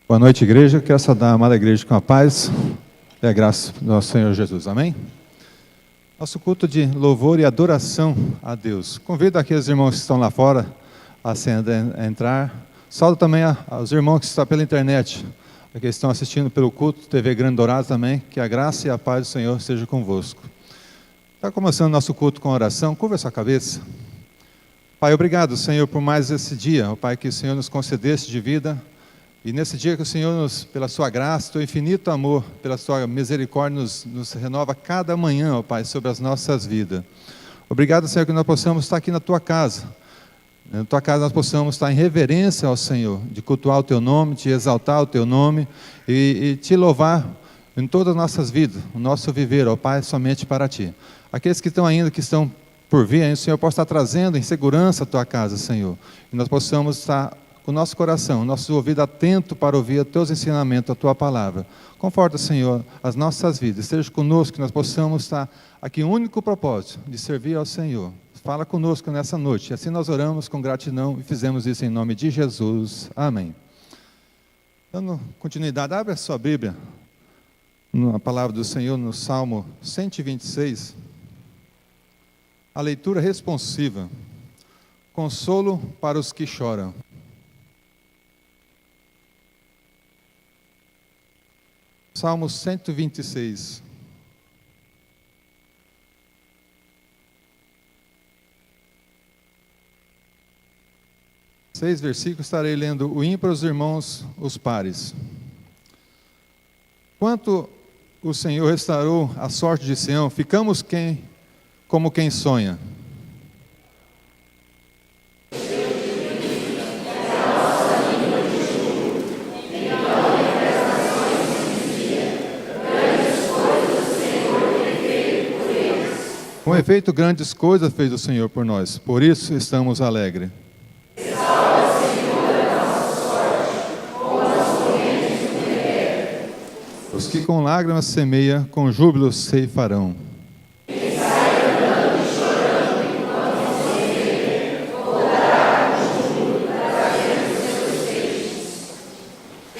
Boa noite, igreja. Quero saudar a amada igreja com a paz e a graça do nosso Senhor Jesus. Amém? Nosso culto de louvor e adoração a Deus. Convido aqueles irmãos que estão lá fora a entrar. Saúdo também aos irmãos que estão pela internet, que estão assistindo pelo culto, TV Grande Dourado também. Que a graça e a paz do Senhor estejam convosco. Está começando nosso culto com oração. Curva a sua cabeça. Pai, obrigado, Senhor, por mais esse dia. Ó Pai, que o Senhor nos concedesse de vida. E nesse dia que o Senhor, pela sua graça, teu infinito amor, pela sua misericórdia, nos renova cada manhã, ó Pai, sobre as nossas vidas. Obrigado, Senhor, que nós possamos estar aqui na tua casa. Na tua casa nós possamos estar em reverência ao Senhor, de cultuar o teu nome, de exaltar o teu nome e te louvar em todas as nossas vidas, o nosso viver, ó Pai, somente para ti. Aqueles que estão ainda, que estão por vir, o Senhor possa estar trazendo em segurança a tua casa, Senhor. E nós possamos estar com o nosso coração, o nosso ouvido atento para ouvir os teus ensinamentos, a tua palavra. Conforta, Senhor, as nossas vidas. Esteja conosco, que nós possamos estar aqui, o único propósito de servir ao Senhor. Fala conosco nessa noite. Assim nós oramos com gratidão e fizemos isso em nome de Jesus. Amém. Dando continuidade, abre a sua Bíblia, na palavra do Senhor, no Salmo 126. A leitura responsiva. Consolo para os que choram. Salmo 126. Seis versículos, estarei lendo o ímpar, os irmãos, os pares. Quanto o Senhor restaurou a sorte de Sião, ficamos como quem sonha. Com efeito, grandes coisas fez o Senhor por nós, por isso estamos alegres. Os que com lágrimas semeiam, com júbilo ceifarão.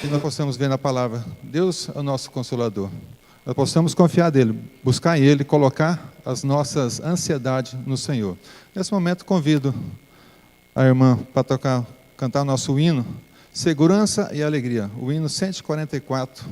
Que nós possamos ver na palavra, Deus é o nosso Consolador. Nós possamos confiar nele, buscar em ele, colocar as nossas ansiedades no Senhor. Nesse momento convido a irmã para cantar o nosso hino, Segurança e Alegria, o hino 144.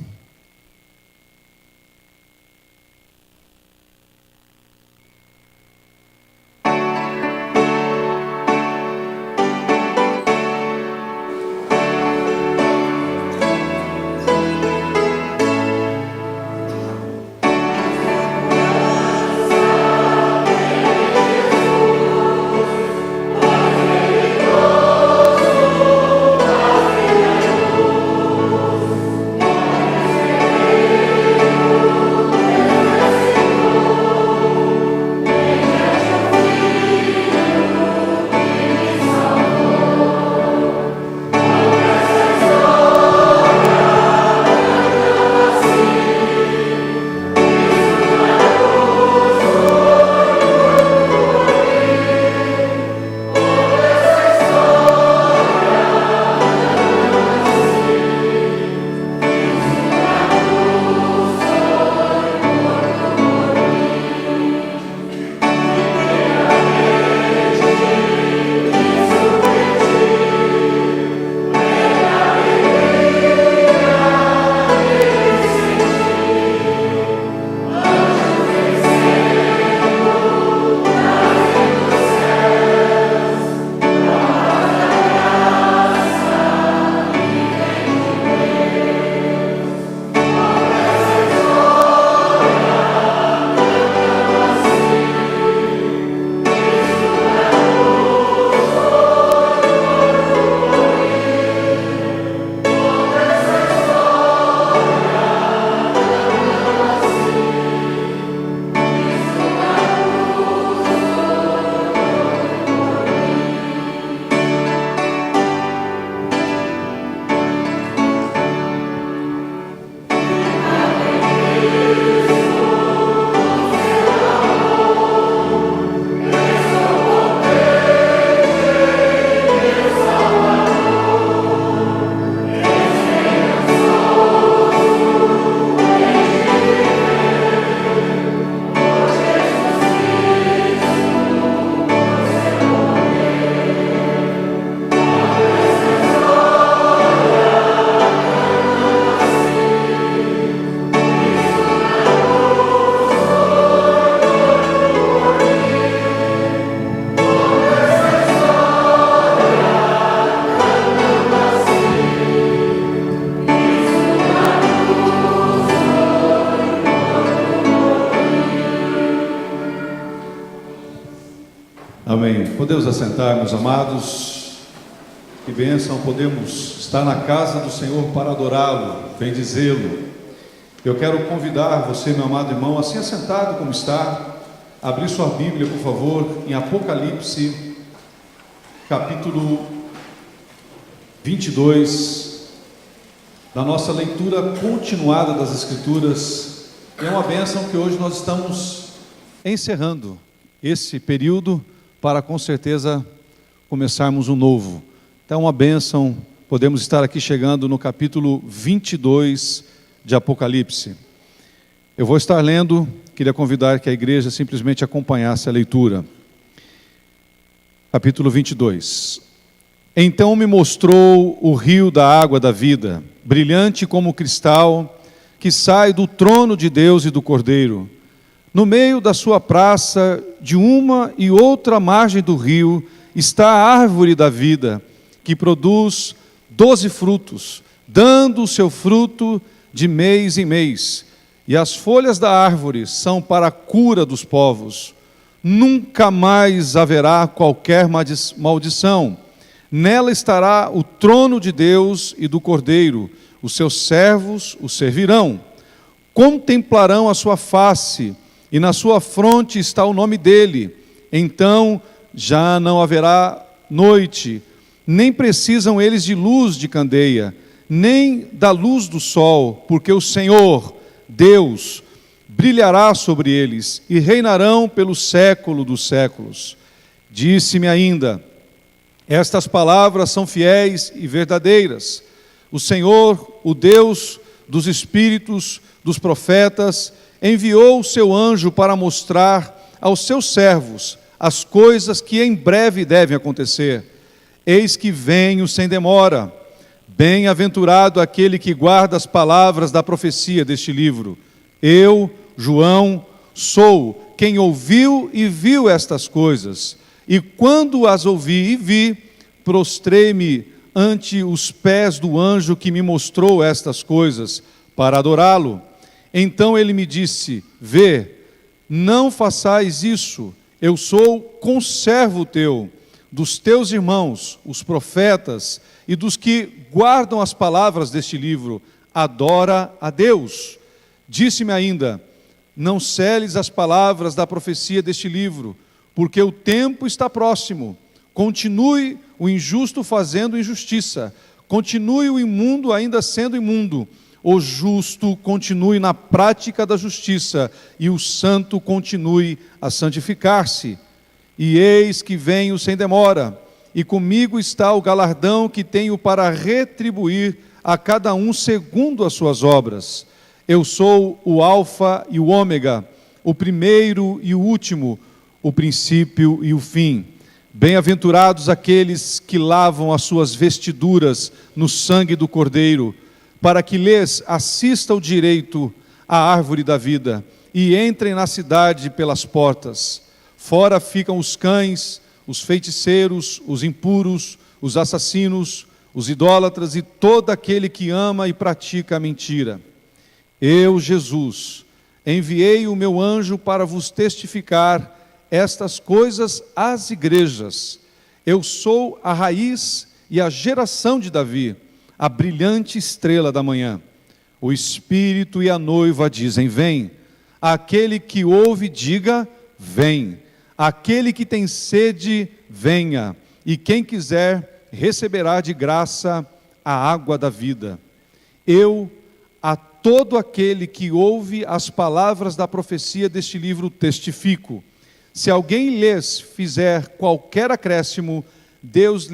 Amém. Podemos assentar, meus amados. Que bênção, podemos estar na casa do Senhor para adorá-lo, bendizê-lo. Eu quero convidar você, meu amado irmão, assim assentado como está, a abrir sua Bíblia, por favor, em Apocalipse, capítulo 22, da nossa leitura continuada das Escrituras. É uma bênção que hoje nós estamos encerrando esse período para, com certeza, começarmos um novo. Então, uma bênção, podemos estar aqui chegando no capítulo 22 de Apocalipse. Eu vou estar lendo, queria convidar que a igreja simplesmente acompanhasse a leitura. Capítulo 22. Então me mostrou o rio da água da vida, brilhante como cristal, que sai do trono de Deus e do Cordeiro. No meio da sua praça, de uma e outra margem do rio, está a árvore da vida, que produz 12 frutos, dando o seu fruto de mês em mês. E as folhas da árvore são para a cura dos povos. Nunca mais haverá qualquer maldição. Nela estará o trono de Deus e do Cordeiro. Os seus servos o servirão. Contemplarão a sua face, e na sua fronte está o nome dele. Então já não haverá noite, nem precisam eles de luz de candeia, nem da luz do sol, porque o Senhor, Deus, brilhará sobre eles, e reinarão pelo século dos séculos. Disse-me ainda: estas palavras são fiéis e verdadeiras. O Senhor, o Deus dos espíritos dos profetas, enviou o seu anjo para mostrar aos seus servos as coisas que em breve devem acontecer. Eis que venho sem demora. Bem-aventurado aquele que guarda as palavras da profecia deste livro. Eu, João, sou quem ouviu e viu estas coisas. E quando as ouvi e vi, prostrei-me ante os pés do anjo que me mostrou estas coisas, para adorá-lo. Então ele me disse: vê, não façais isso, eu sou conservo teu, dos teus irmãos, os profetas, e dos que guardam as palavras deste livro. Adora a Deus. Disse-me ainda: não seles as palavras da profecia deste livro, porque o tempo está próximo. Continue o injusto fazendo injustiça, continue o imundo ainda sendo imundo, o justo continue na prática da justiça, e o santo continue a santificar-se. E eis que venho sem demora, e comigo está o galardão que tenho para retribuir a cada um segundo as suas obras. Eu sou o Alfa e o Ômega, o primeiro e o último, o princípio e o fim. Bem-aventurados aqueles que lavam as suas vestiduras no sangue do Cordeiro, para que lhes assista o direito à árvore da vida, e entrem na cidade pelas portas. Fora ficam os cães, os feiticeiros, os impuros, os assassinos, os idólatras e todo aquele que ama e pratica a mentira. Eu, Jesus, enviei o meu anjo para vos testificar estas coisas às igrejas. Eu sou a raiz e a geração de Davi, a brilhante estrela da manhã. O Espírito e a noiva dizem: vem. Aquele que ouve, diga: vem. Aquele que tem sede, venha. E quem quiser, receberá de graça a água da vida. Eu, a todo aquele que ouve as palavras da profecia deste livro, testifico. Se alguém lhes fizer qualquer acréscimo, Deus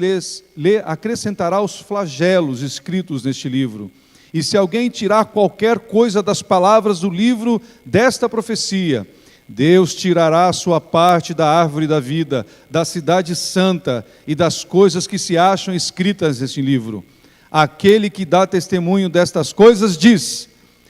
lhe acrescentará os flagelos escritos neste livro. E se alguém tirar qualquer coisa das palavras do livro desta profecia, Deus tirará a sua parte da árvore da vida, da cidade santa e das coisas que se acham escritas neste livro. Aquele que dá testemunho destas coisas diz: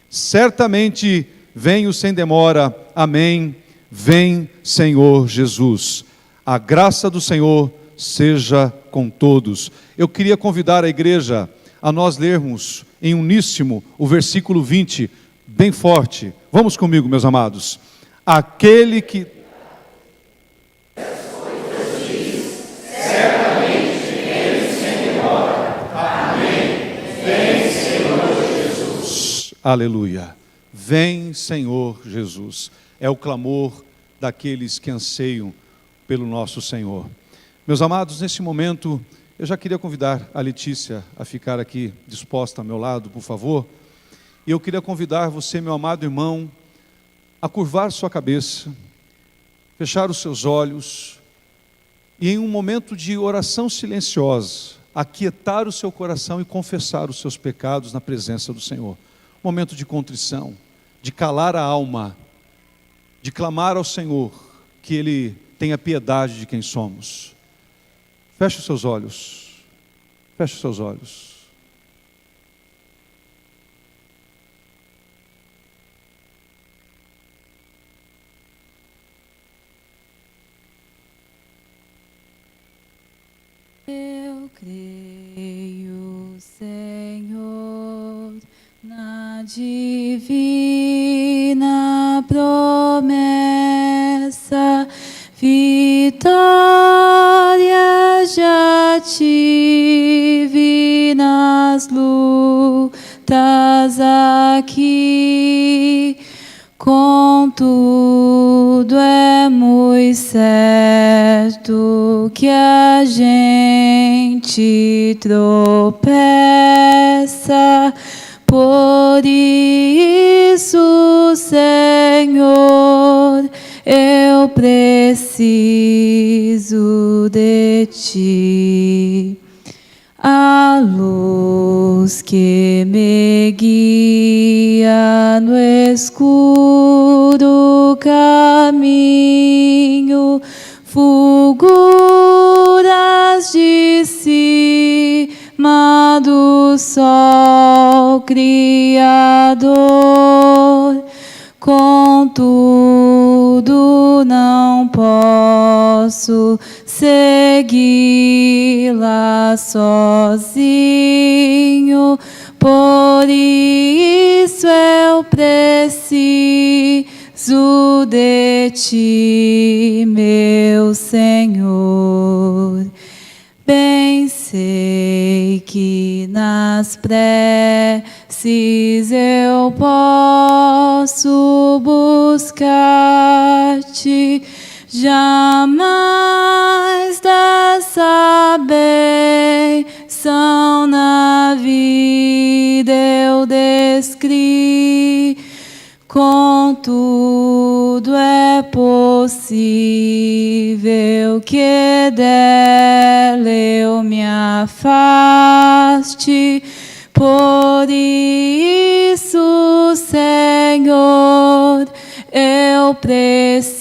certamente venho sem demora. Amém. Vem, Senhor Jesus. A graça do Senhor seja com todos. Eu queria convidar a igreja a nós lermos em uníssono o versículo 20, bem forte. Vamos comigo, meus amados. Aquele que Aleluia. Vem, Senhor Jesus. É o clamor daqueles que anseiam pelo nosso Senhor. Meus amados, nesse momento, eu já queria convidar a Letícia a ficar aqui disposta ao meu lado, por favor. E eu queria convidar você, meu amado irmão, a curvar sua cabeça, fechar os seus olhos e em um momento de oração silenciosa, aquietar o seu coração e confessar os seus pecados na presença do Senhor. Momento de contrição, de calar a alma, de clamar ao Senhor que Ele tenha piedade de quem somos. Feche os seus olhos, feche os seus olhos. Eu creio, Senhor, na divina promessa, vitória já tive nas lutas aqui. Contudo é muito certo que a gente tropeça. Por isso, Senhor, eu preciso de Ti. A luz que me guia no escuro caminho, fulguras de cima do sol Criador. Contudo, não posso segui-la sozinho, por isso eu preciso de Ti, meu Senhor. Bem sei que nas preces eu posso buscar-te, jamais dessa bênção na vida eu descri. Contudo é possível que dela eu me afaste. Por isso, Senhor, eu preciso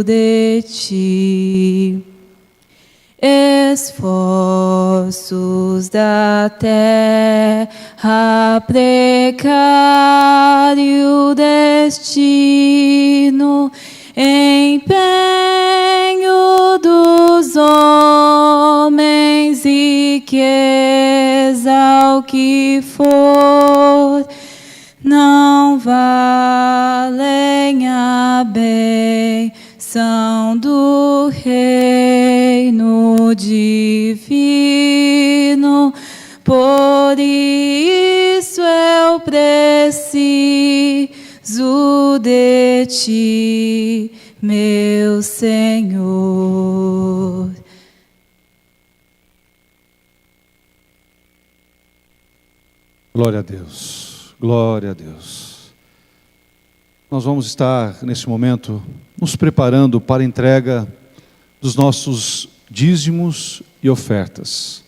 de Ti. Esforços da terra, precário destino, empenho dos homens, riqueza, o que for, não valem a bênção do reino divino. Por isso eu preciso de Ti, meu Senhor. Glória a Deus, glória a Deus. Nós vamos estar, nesse momento, nos preparando para a entrega dos nossos dízimos e ofertas.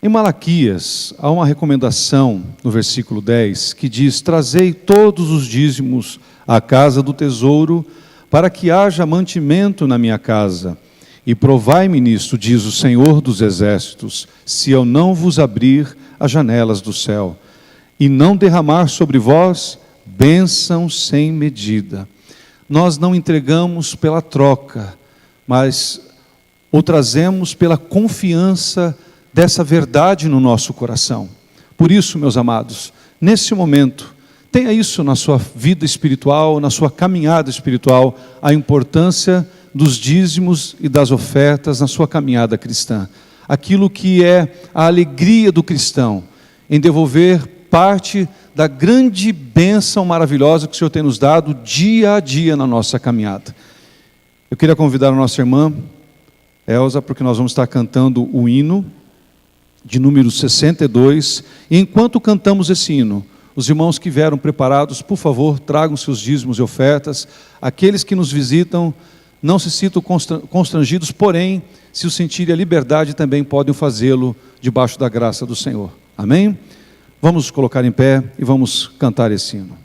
Em Malaquias, há uma recomendação, no versículo 10, que diz: trazei todos os dízimos à casa do tesouro, para que haja mantimento na minha casa. E provai-me nisto, diz o Senhor dos Exércitos, se eu não vos abrir as janelas do céu, e não derramar sobre vós bênção sem medida. Nós não entregamos pela troca, mas o trazemos pela confiança dessa verdade no nosso coração. Por isso, meus amados, nesse momento, tenha isso na sua vida espiritual, na sua caminhada espiritual, a importância dos dízimos e das ofertas na sua caminhada cristã. Aquilo que é a alegria do cristão, em devolver parte da grande bênção maravilhosa que o Senhor tem nos dado dia a dia na nossa caminhada. Eu queria convidar a nossa irmã Elza, porque nós vamos estar cantando o hino de número 62, e enquanto cantamos esse hino, os irmãos que vieram preparados, por favor, tragam seus dízimos e ofertas. Aqueles que nos visitam, não se sintam constrangidos, porém, se o sentirem a liberdade, também podem fazê-lo debaixo da graça do Senhor. Amém? Vamos nos colocar em pé e vamos cantar esse hino.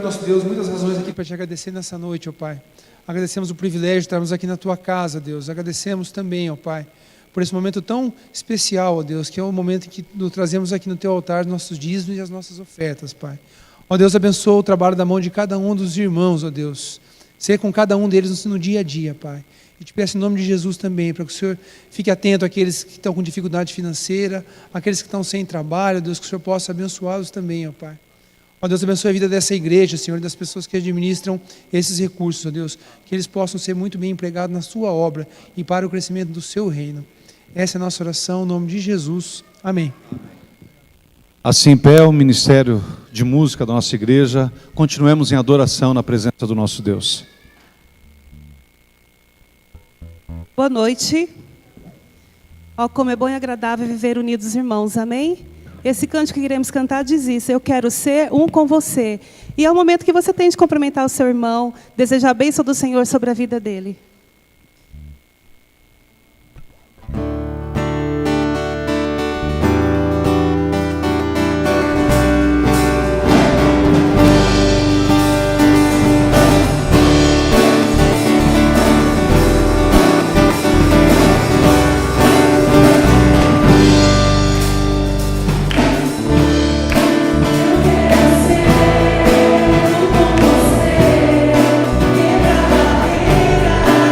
Senhor nosso Deus, muitas razões aqui para te agradecer nessa noite, ó Pai. Agradecemos o privilégio de estarmos aqui na Tua casa, Deus. Agradecemos também, ó Pai, por esse momento tão especial, ó Deus, que é o momento em que nos trazemos aqui no Teu altar os nossos dízimos e as nossas ofertas, Pai. Ó Deus, abençoa o trabalho da mão de cada um dos irmãos, ó Deus. Ser com cada um deles no dia a dia, Pai. E te peço em nome de Jesus também, para que o Senhor fique atento àqueles que estão com dificuldade financeira, àqueles que estão sem trabalho, ó Deus, que o Senhor possa abençoá-los também, ó Pai. Ó Deus, abençoe a vida dessa igreja, Senhor, e das pessoas que administram esses recursos, ó Deus, que eles possam ser muito bem empregados na sua obra e para o crescimento do seu reino. Essa é a nossa oração, em nome de Jesus. Amém. Assim, em pé, o ministério de música da nossa igreja, continuemos em adoração na presença do nosso Deus. Boa noite. Ó, como é bom e agradável viver unidos, irmãos, amém? Esse cântico que iremos cantar diz isso: eu quero ser um com você. E é o momento que você tem de cumprimentar o seu irmão, desejar a bênção do Senhor sobre a vida dele. Você, quebra a barreira.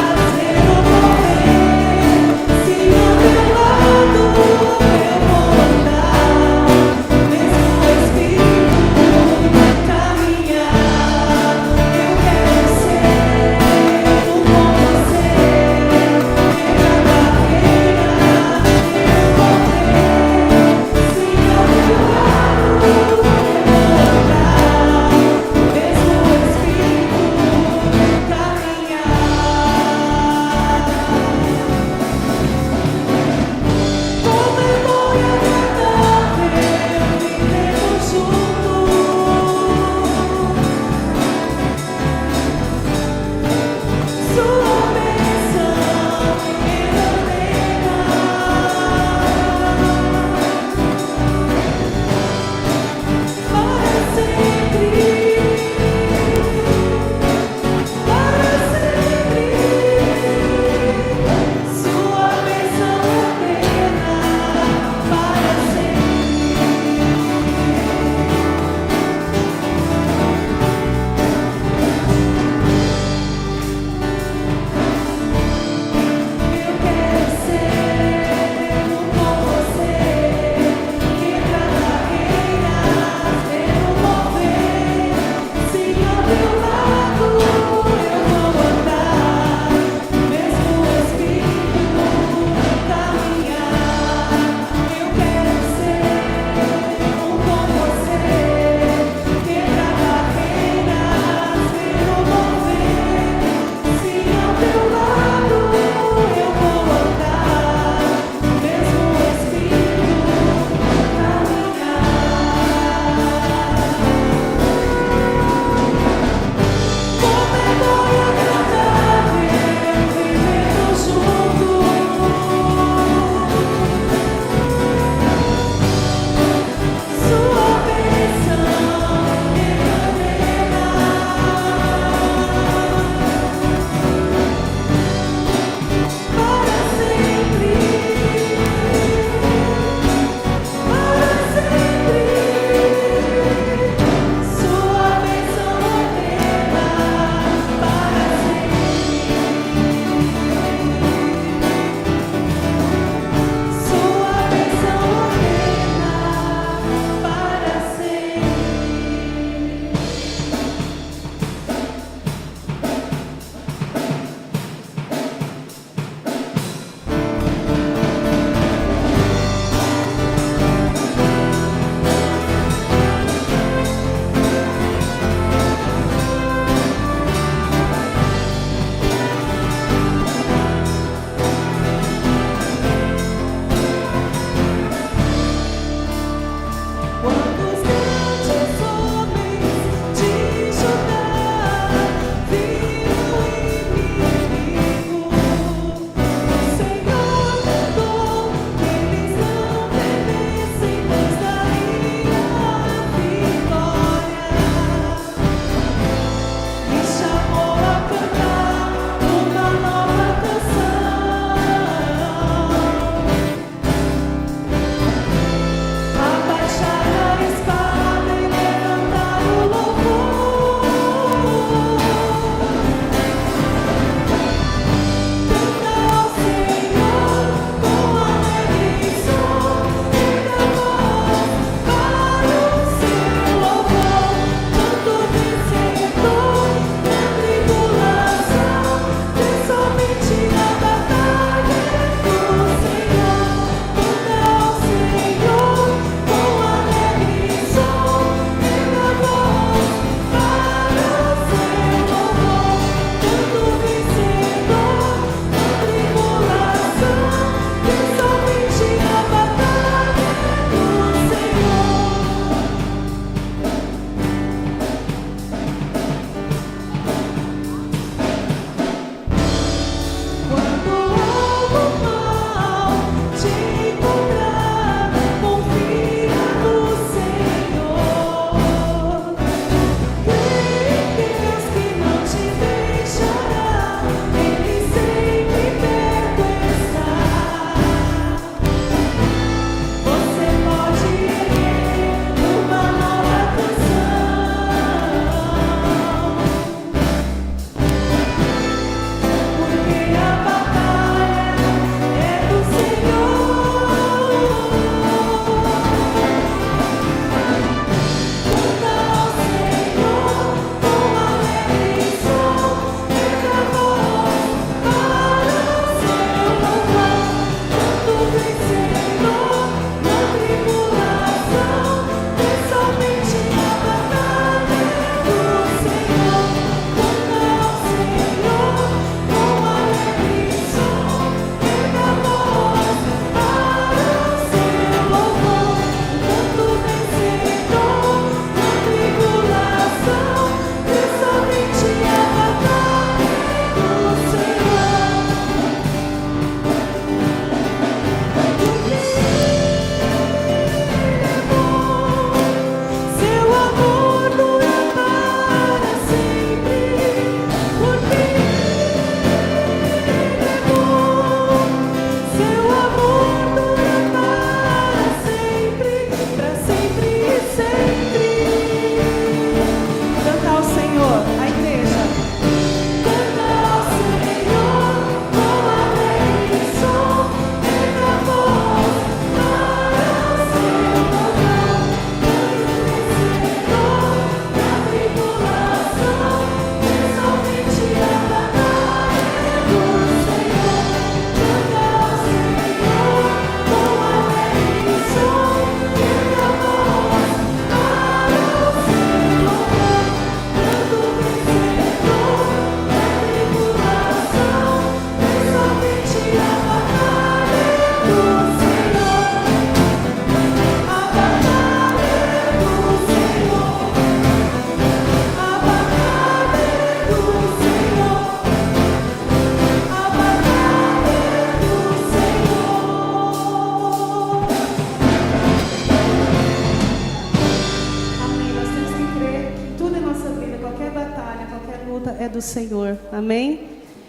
é do Senhor. Amém?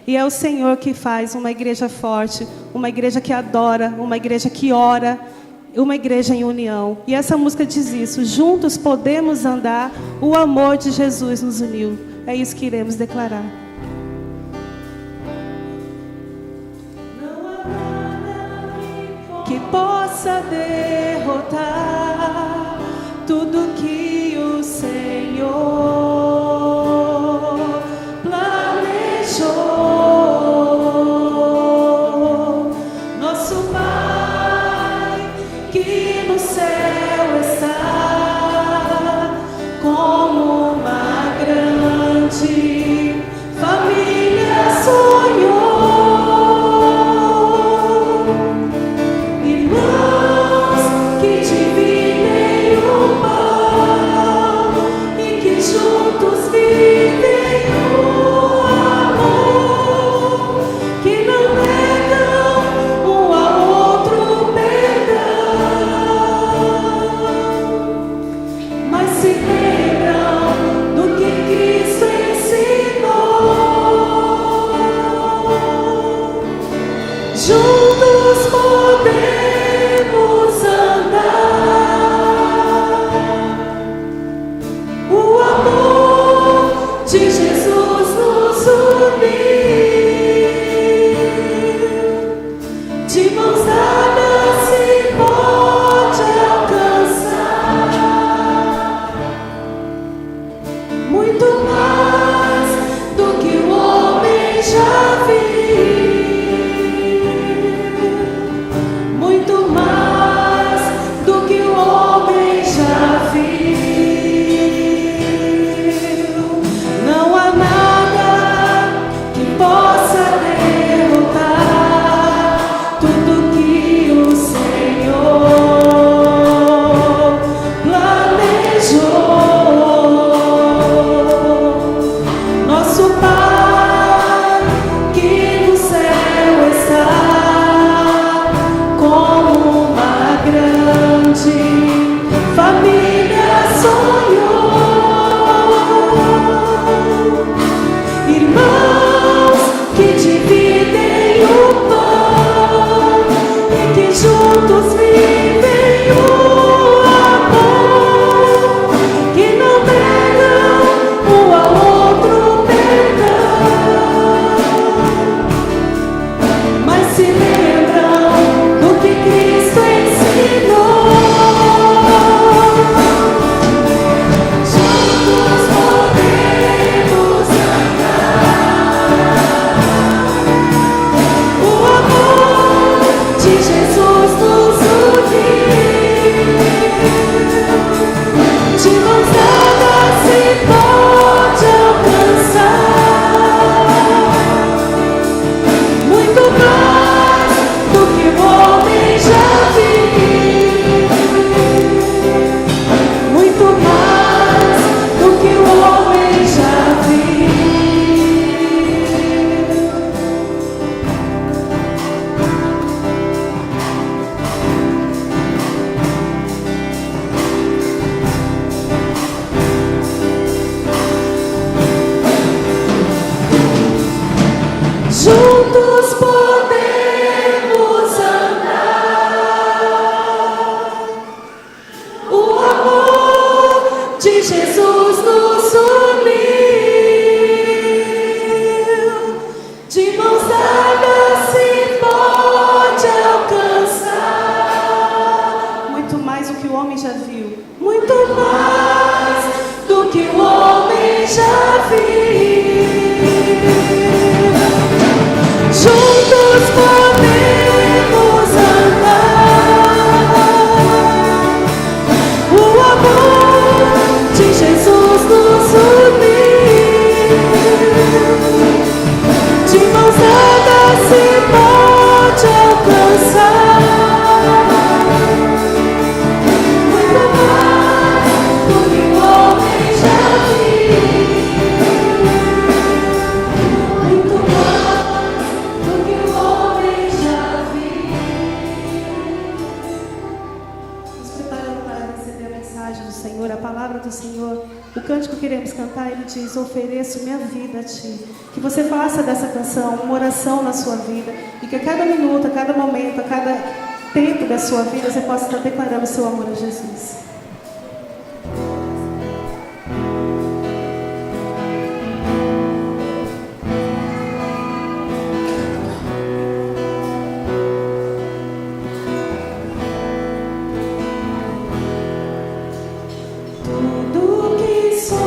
E é o Senhor que faz uma igreja forte, uma igreja que adora, uma igreja que ora, uma igreja em união. E essa música diz isso: juntos podemos andar, o amor de Jesus nos uniu. É isso que iremos declarar. Não há nada que possa derrotar tudo que o Senhor planejou. Nosso Pai que no céu está, como uma grande família sonhou. Irmãos que dividem o pão e que juntos vivem o amor, que não negam um ao outro perdão, mas se lembram do que Cristo ensinou. Juntos podemos andar, o amor de Jesus nos uniu. De mãos dadas se pode alcançar muito mais do que o homem já viu, muito mais do que o homem já viu. Não há nada que possa derrotar tudo que o Senhor planejou. Nosso Pai que no céu está, como uma grande família sonhou. Irmãos que dividem o pão e que juntos vivem o amor, que não negam um ao outro perdão, mas se lembram do que Cristo ensinou. Juntos podemos andar, o amor de Jesus nos uniu. De mãos dadas se pode alcançar muito mais do que o homem já viu, muito mais do que o homem já viu. Juntos podemos andar, o amor de Jesus nos uniu. De mãos dadas se pode alcançar muito mais do que o homem já viu, muito mais do que o homem já viu. Juntos podemos andar, o amor de Jesus nos uniu. De mãos dadas se pode alcançar muito mais do que o homem já viu, muito mais do que o homem já viu. Nos preparando para receber a mensagem do Senhor, a palavra do Senhor. O cântico que iremos cantar, ele diz: ofereço minha vida a Ti. Que você faça dessa canção uma oração na sua vida e que a cada minuto, a cada momento, a cada tempo da sua vida você possa estar declarando o seu amor a Jesus. Tudo que sou,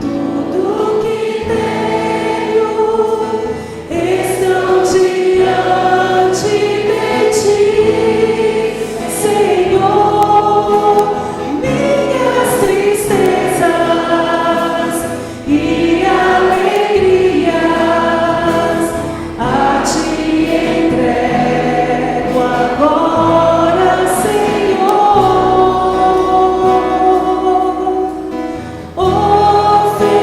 tudo que tenho, estão diante de Ti, Senhor. Minhas tristezas e alegrias a Ti entrego agora,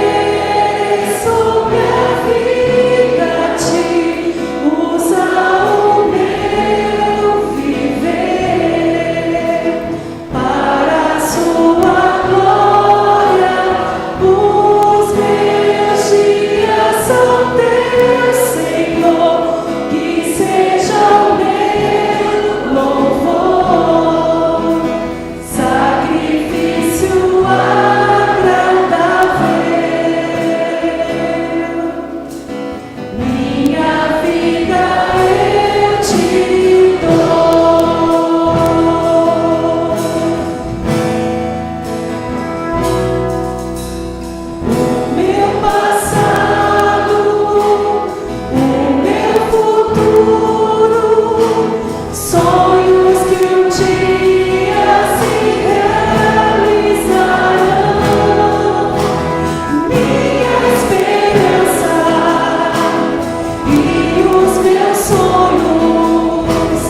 ofereço minha vida a Ti, usa o meu viver para a Sua glória. Os meus dias são Teus, Senhor, que seja o meu louvor, sacrifício agradável. Minha vida eu Te dou. O meu passado, o meu futuro, sonhos que um dia se realizarão. Minha esperança e os meus sonhos,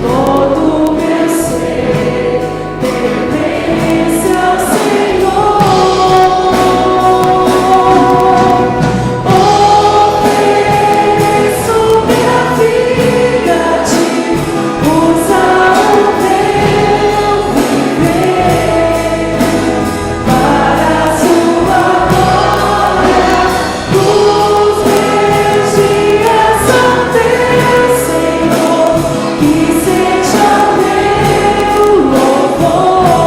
todo o meu ser pertence ao Senhor. Ofereço minha vida a Ti, usa o meu viver para a Sua glória. Os meus dias são Teus, Senhor, que seja o meu louvor,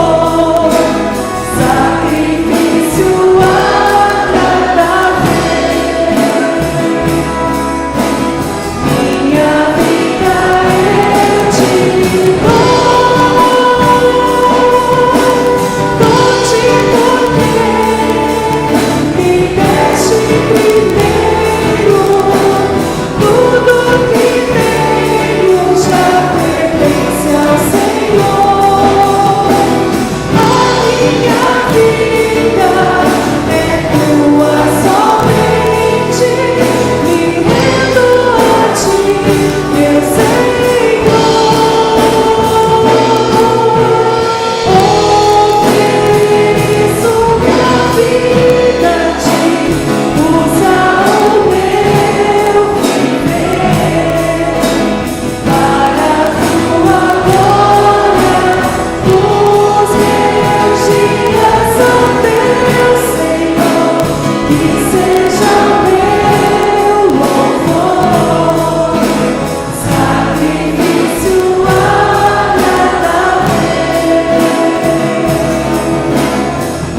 sacrifício agradável. Minha vida eu Te dou-te porque me deste primeiro. Tudo que tenho já pertence ao Senhor. A minha vida é Tua somente, me rendo a Ti, meu Senhor. Ofereço minha vida a Ti, usa o meu viver para a Tua glória. Os meus dias são Teus, Senhor, que seja o meu louvor, sacrifício agradável.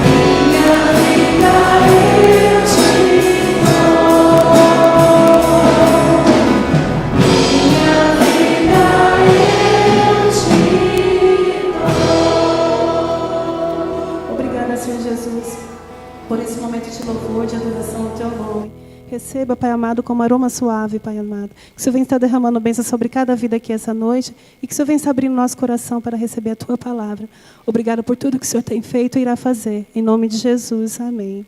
Minha vida eu Te dou. Minha vida eu Te dou. Obrigada, Senhor Jesus, por esse momento de louvor, de adoração ao Teu nome. Receba, Pai amado, como aroma suave, Pai amado. Que o Senhor venha estar derramando bênção sobre cada vida aqui essa noite e que o Senhor venha estar abrindo nosso coração para receber a Tua palavra. Obrigada por tudo que o Senhor tem feito e irá fazer. Em nome de Jesus, amém.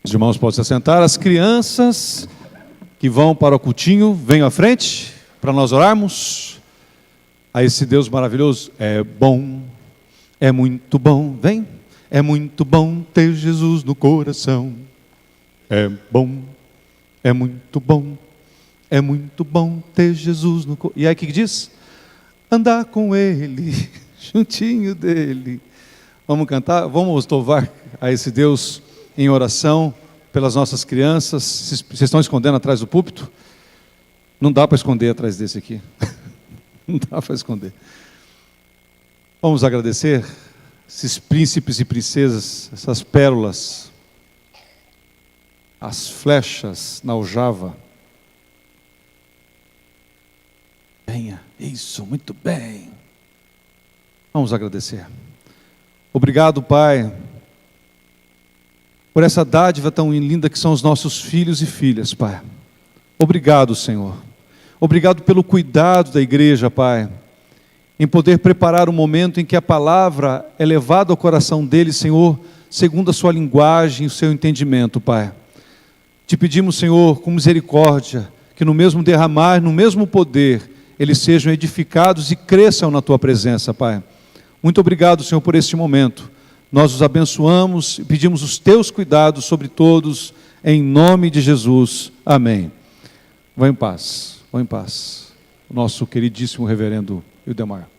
Os irmãos podem se assentar. As crianças que vão para o cultinho, venham à frente para nós orarmos a esse Deus maravilhoso. É bom, é muito bom, vem. É muito bom ter Jesus no coração. É bom, é muito bom, é muito bom ter Jesus no coração. E aí o que diz? Andar com Ele, juntinho dEle, Vamos cantar? Vamos louvar a esse Deus em oração pelas nossas crianças. Vocês estão escondendo atrás do púlpito? Não dá para esconder atrás desse aqui. Não dá para esconder. Vamos agradecer esses príncipes e princesas, essas pérolas, as flechas na aljava. Venha, isso, muito bem. Vamos agradecer. Obrigado, Pai, por essa dádiva tão linda que são os nossos filhos e filhas, Pai. Obrigado, Senhor. Obrigado pelo cuidado da igreja, Pai, em poder preparar o momento em que a palavra é levada ao coração deles, Senhor, segundo a sua linguagem e o seu entendimento, Pai. Te pedimos, Senhor, com misericórdia, que no mesmo derramar, no mesmo poder, eles sejam edificados e cresçam na Tua presença, Pai. Muito obrigado, Senhor, por este momento. Nós os abençoamos e pedimos os Teus cuidados sobre todos, em nome de Jesus. Amém. Vão em paz, vão em paz. O nosso queridíssimo reverendo Ildemar.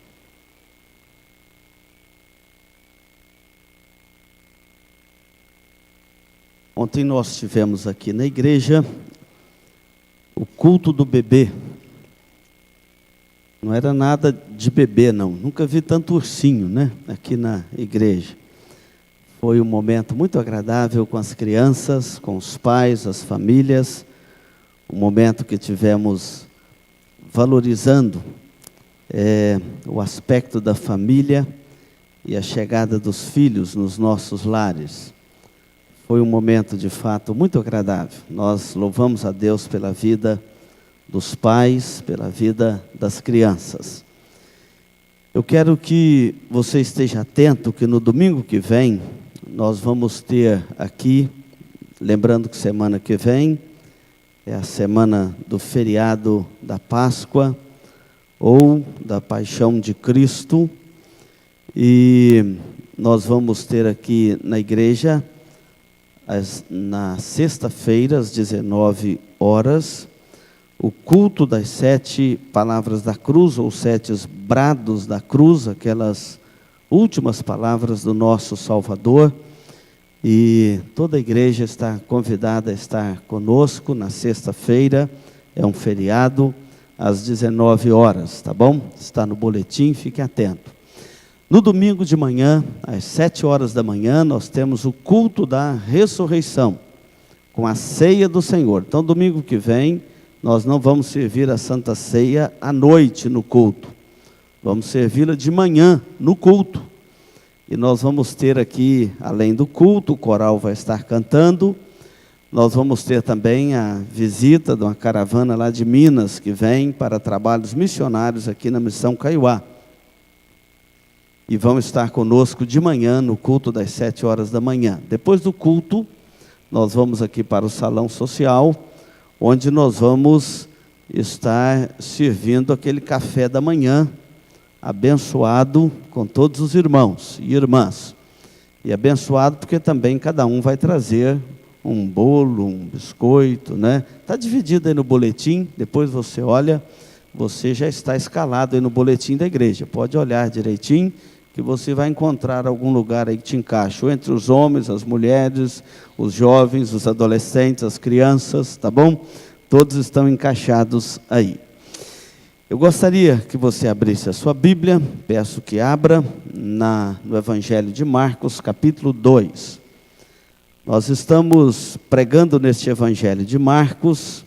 Ontem nós tivemos aqui na igreja o culto do bebê. Não era nada de bebê, não. Nunca vi tanto ursinho, né? Aqui na igreja. Foi um momento muito agradável com as crianças, com os pais, as famílias. Um momento que tivemos valorizando o aspecto da família e a chegada dos filhos nos nossos lares. Foi um momento, de fato, muito agradável. Nós louvamos a Deus pela vida dos pais, pela vida das crianças. Eu quero que você esteja atento que no domingo que vem, nós vamos ter aqui, lembrando que semana que vem é a semana do feriado da Páscoa, ou da Paixão de Cristo, e nós vamos ter aqui na igreja, na sexta-feira, às 19 horas, o culto das 7 palavras da cruz, ou 7 brados da cruz, aquelas últimas palavras do nosso Salvador, e toda a igreja está convidada a estar conosco na sexta-feira, é um feriado, às 19 horas, tá bom? Está no boletim, fique atento. No domingo de manhã, às 7 horas da manhã, nós temos o culto da ressurreição, com a ceia do Senhor. Então, domingo que vem, nós não vamos servir a Santa Ceia à noite no culto. Vamos servi-la de manhã no culto. E nós vamos ter aqui, além do culto, o coral vai estar cantando. Nós vamos ter também a visita de uma caravana lá de Minas, que vem para trabalhos missionários aqui na Missão Caiuá. E vão estar conosco de manhã, no culto das 7 horas da manhã. Depois do culto, nós vamos aqui para o salão social, onde nós vamos estar servindo aquele café da manhã, abençoado com todos os irmãos e irmãs. E abençoado porque também cada um vai trazer um bolo, um biscoito, né? Está dividido aí no boletim, depois você olha, você já está escalado aí no boletim da igreja. Pode olhar direitinho, que você vai encontrar algum lugar aí que te encaixa, ou entre os homens, as mulheres, os jovens, os adolescentes, as crianças, tá bom? Todos estão encaixados aí. Eu gostaria que você abrisse a sua Bíblia, peço que abra no Evangelho de Marcos, capítulo 2. Nós estamos pregando neste Evangelho de Marcos,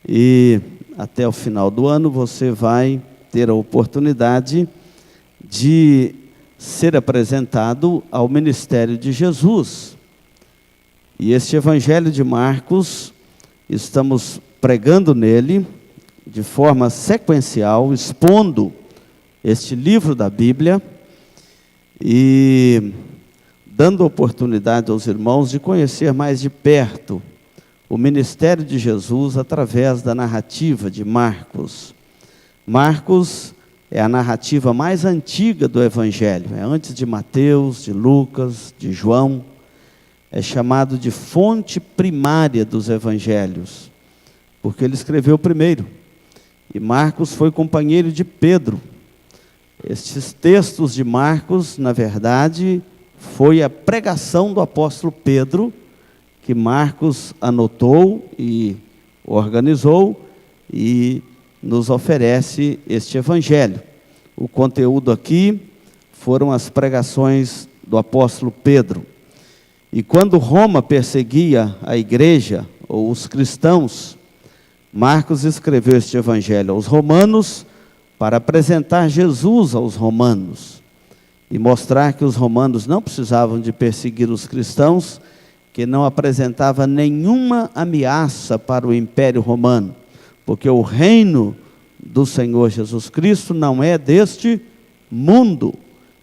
e até o final do ano você vai ter a oportunidade de ser apresentado ao ministério de Jesus. E este Evangelho de Marcos, estamos pregando nele de forma sequencial, expondo este livro da Bíblia e dando oportunidade aos irmãos de conhecer mais de perto o ministério de Jesus através da narrativa de Marcos. Marcos é a narrativa mais antiga do Evangelho, é antes de Mateus, de Lucas, de João, é chamado de fonte primária dos Evangelhos, porque ele escreveu primeiro, e Marcos foi companheiro de Pedro. Estes textos de Marcos, na verdade, foi a pregação do apóstolo Pedro, que Marcos anotou e organizou e nos oferece este evangelho. O conteúdo aqui foram as pregações do apóstolo Pedro. E quando Roma perseguia a igreja, ou os cristãos, Marcos escreveu este evangelho aos romanos para apresentar Jesus aos romanos e mostrar que os romanos não precisavam de perseguir os cristãos, que não apresentava nenhuma ameaça para o Império Romano, porque o reino do Senhor Jesus Cristo não é deste mundo.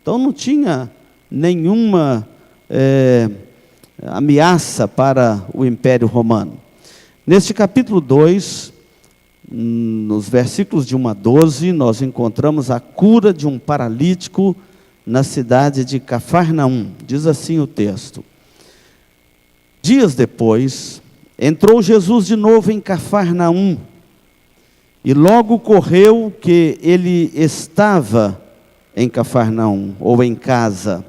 Então não tinha nenhuma ameaça para o Império Romano. Neste capítulo 2, nos versículos de 1 a 12, nós encontramos a cura de um paralítico na cidade de Cafarnaum. Diz assim o texto: dias depois, entrou Jesus de novo em Cafarnaum, e logo correu que ele estava em Cafarnaum, ou em casa.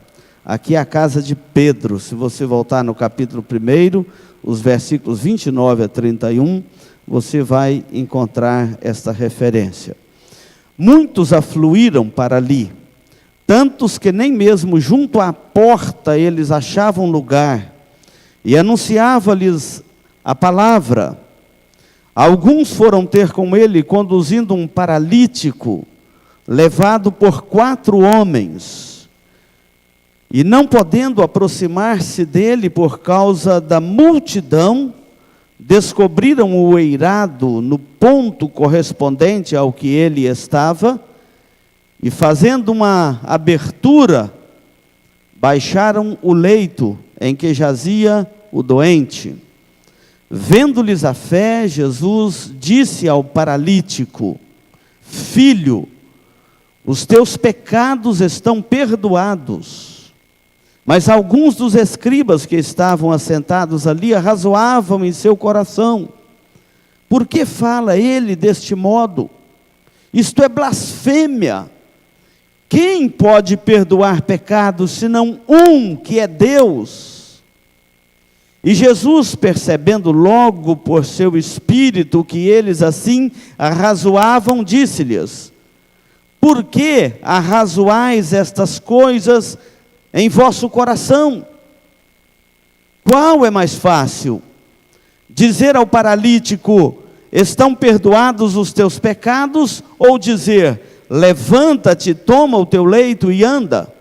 Aqui é a casa de Pedro. Se você voltar no capítulo 1, os versículos 29 a 31, você vai encontrar esta referência. Muitos afluíram para ali, tantos que nem mesmo junto à porta eles achavam lugar, e anunciava-lhes a palavra. Alguns foram ter com ele, conduzindo um paralítico, levado por 4 homens, e não podendo aproximar-se dele por causa da multidão, descobriram o eirado no ponto correspondente ao que ele estava, e fazendo uma abertura, baixaram o leito em que jazia o doente. Vendo-lhes a fé, Jesus disse ao paralítico: filho, os teus pecados estão perdoados. Mas alguns dos escribas que estavam assentados ali arrazoavam em seu coração: por que fala ele deste modo? Isto é blasfêmia. Quem pode perdoar pecados senão um, que é Deus? E Jesus, percebendo logo por seu espírito que eles assim arrazoavam, disse-lhes: por que arrazoais estas coisas em vosso coração? Qual é mais fácil? Dizer ao paralítico: estão perdoados os teus pecados? Ou dizer: levanta-te, toma o teu leito e anda?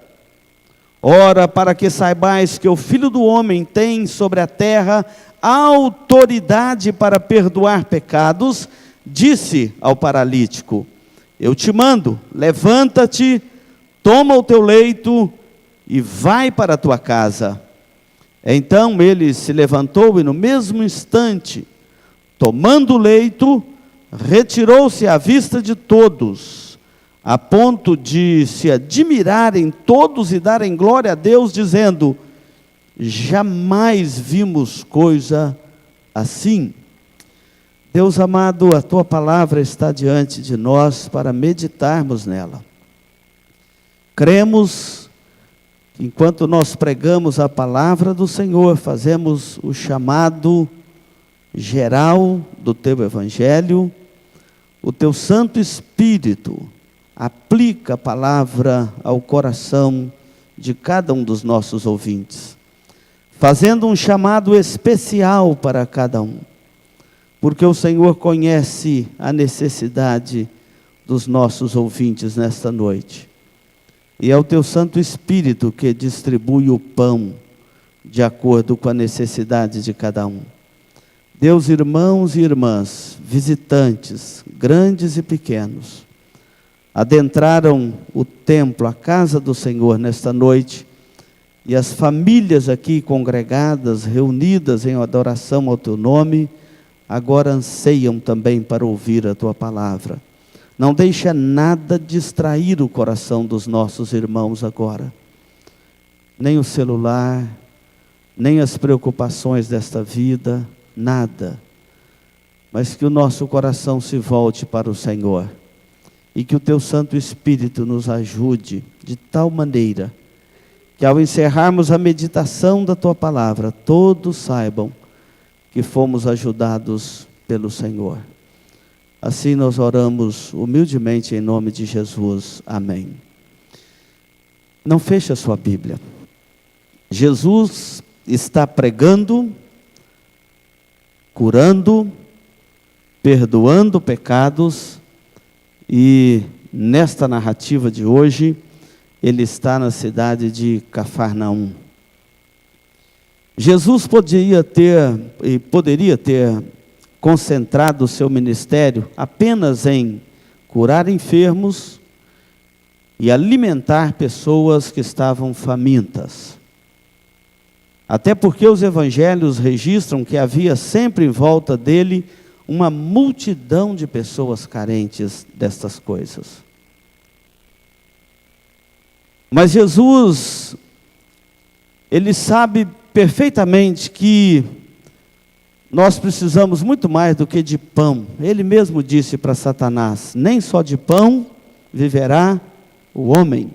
Ora, para que saibais que o Filho do Homem tem sobre a terra autoridade para perdoar pecados, disse ao paralítico: eu te mando, levanta-te, toma o teu leito e vai para a tua casa. Então ele se levantou e no mesmo instante, tomando o leito, retirou-se à vista de todos, a ponto de se admirarem todos e darem glória a Deus, dizendo: jamais vimos coisa assim. Deus amado, a tua palavra está diante de nós para meditarmos nela. Cremos que enquanto nós pregamos a palavra do Senhor, fazemos o chamado geral do teu evangelho, o teu Santo Espírito aplica a palavra ao coração de cada um dos nossos ouvintes, fazendo um chamado especial para cada um, porque o Senhor conhece a necessidade dos nossos ouvintes nesta noite, e é o teu Santo Espírito que distribui o pão de acordo com a necessidade de cada um. Deus, irmãos e irmãs, visitantes, grandes e pequenos, adentraram o templo, a casa do Senhor nesta noite, e as famílias aqui congregadas, reunidas em adoração ao teu nome, agora anseiam também para ouvir a tua palavra. Não deixa nada distrair o coração dos nossos irmãos agora, nem o celular, nem as preocupações desta vida, nada, mas que o nosso coração se volte para o Senhor, e que o teu Santo Espírito nos ajude de tal maneira que ao encerrarmos a meditação da Tua palavra, todos saibam que fomos ajudados pelo Senhor. Assim nós oramos humildemente em nome de Jesus. Amém. Não feche a sua Bíblia. Jesus está pregando, curando, perdoando pecados, e nesta narrativa de hoje, ele está na cidade de Cafarnaum. Jesus poderia ter concentrado o seu ministério apenas em curar enfermos e alimentar pessoas que estavam famintas. Até porque os evangelhos registram que havia sempre em volta dele uma multidão de pessoas carentes destas coisas. Mas Jesus, ele sabe perfeitamente que nós precisamos muito mais do que de pão. Ele mesmo disse para Satanás: nem só de pão viverá o homem,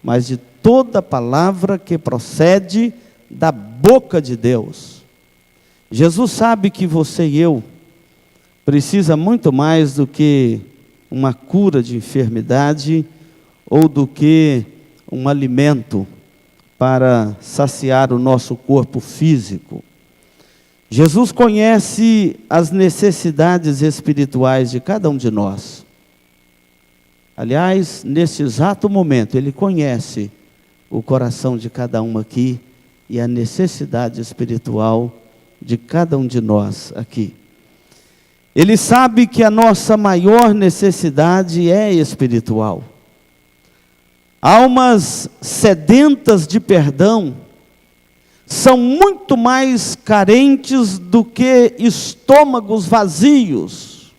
mas de toda palavra que procede da boca de Deus. Jesus sabe que você e eu precisa muito mais do que uma cura de enfermidade ou do que um alimento para saciar o nosso corpo físico. Jesus conhece as necessidades espirituais de cada um de nós. Aliás, nesse exato momento, Ele conhece o coração de cada um aqui e a necessidade espiritual de cada um de nós aqui. Ele sabe que a nossa maior necessidade é espiritual. Almas sedentas de perdão são muito mais carentes do que estômagos vazios.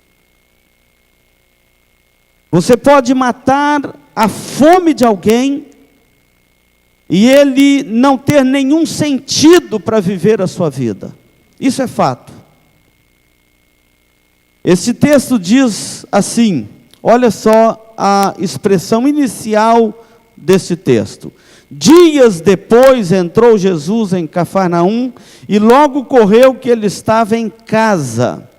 Você pode matar a fome de alguém e ele não ter nenhum sentido para viver a sua vida. Isso é fato. Esse texto diz assim, olha só a expressão inicial desse texto. Dias depois entrou Jesus em Cafarnaum e logo correu que ele estava em casa.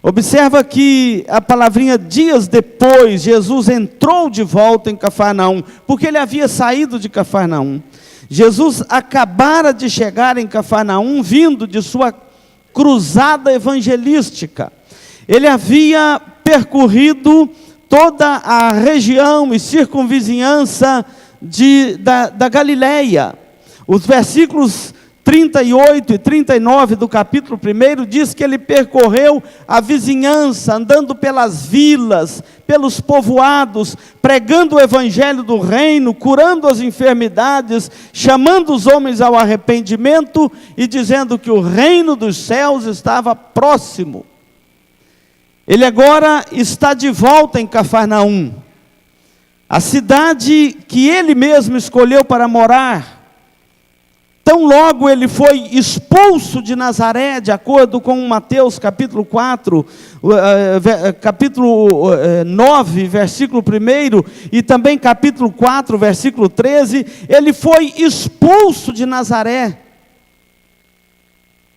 Observa que a palavrinha dias depois, Jesus entrou de volta em Cafarnaum, porque ele havia saído de Cafarnaum. Jesus acabara de chegar em Cafarnaum, vindo de sua cruzada evangelística. Ele havia percorrido toda a região e circunvizinhança da Galileia. Os versículos 38 e 39 do capítulo 1 diz que ele percorreu a vizinhança, andando pelas vilas, pelos povoados, pregando o evangelho do reino, curando as enfermidades, chamando os homens ao arrependimento e dizendo que o reino dos céus estava próximo. Ele agora está de volta em Cafarnaum, a cidade que ele mesmo escolheu para morar. Tão logo ele foi expulso de Nazaré, de acordo com Mateus capítulo 4, capítulo 9, versículo 1, e também capítulo 4, versículo 13, ele foi expulso de Nazaré.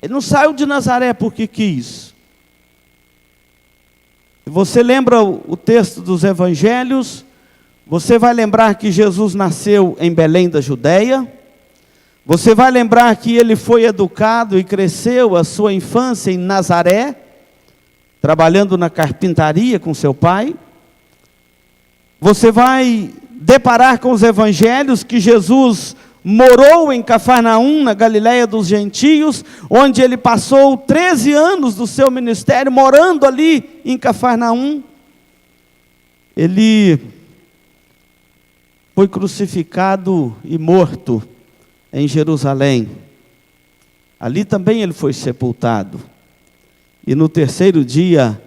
Ele não saiu de Nazaré porque quis. Se você lembra o texto dos evangelhos, você vai lembrar que Jesus nasceu em Belém da Judéia. Você vai lembrar que ele foi educado e cresceu a sua infância em Nazaré, trabalhando na carpintaria com seu pai. Você vai deparar com os evangelhos que Jesus morou em Cafarnaum, na Galileia dos gentios, onde ele passou 13 anos do seu ministério, morando ali em Cafarnaum. Ele foi crucificado e morto em Jerusalém. Ali também ele foi sepultado. E no terceiro dia,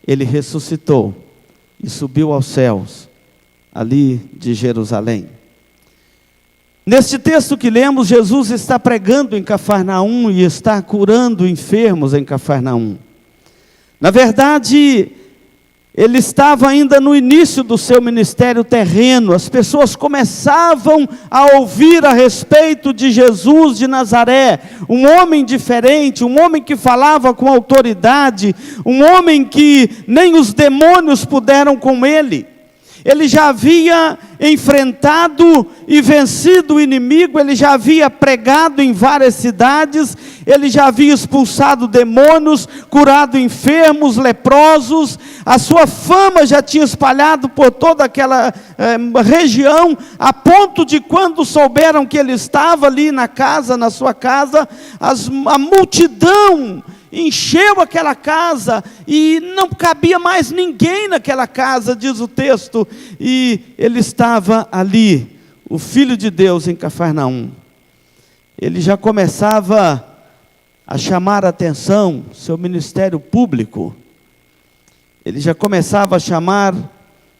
ele ressuscitou e subiu aos céus, ali de Jerusalém. Neste texto que lemos, Jesus está pregando em Cafarnaum e está curando enfermos em Cafarnaum. Na verdade, Ele estava ainda no início do seu ministério terreno. As pessoas começavam a ouvir a respeito de Jesus de Nazaré, um homem diferente, um homem que falava com autoridade, um homem que nem os demônios puderam com ele. Ele já havia enfrentado e vencido o inimigo, ele já havia pregado em várias cidades, ele já havia expulsado demônios, curado enfermos, leprosos, a sua fama já tinha espalhado por toda aquela região, a ponto de quando souberam que ele estava ali na sua casa, a multidão encheu aquela casa e não cabia mais ninguém naquela casa, diz o texto, e ele estava ali, o Filho de Deus em Cafarnaum. Ele já começava a chamar a atenção, seu ministério público, ele já começava a chamar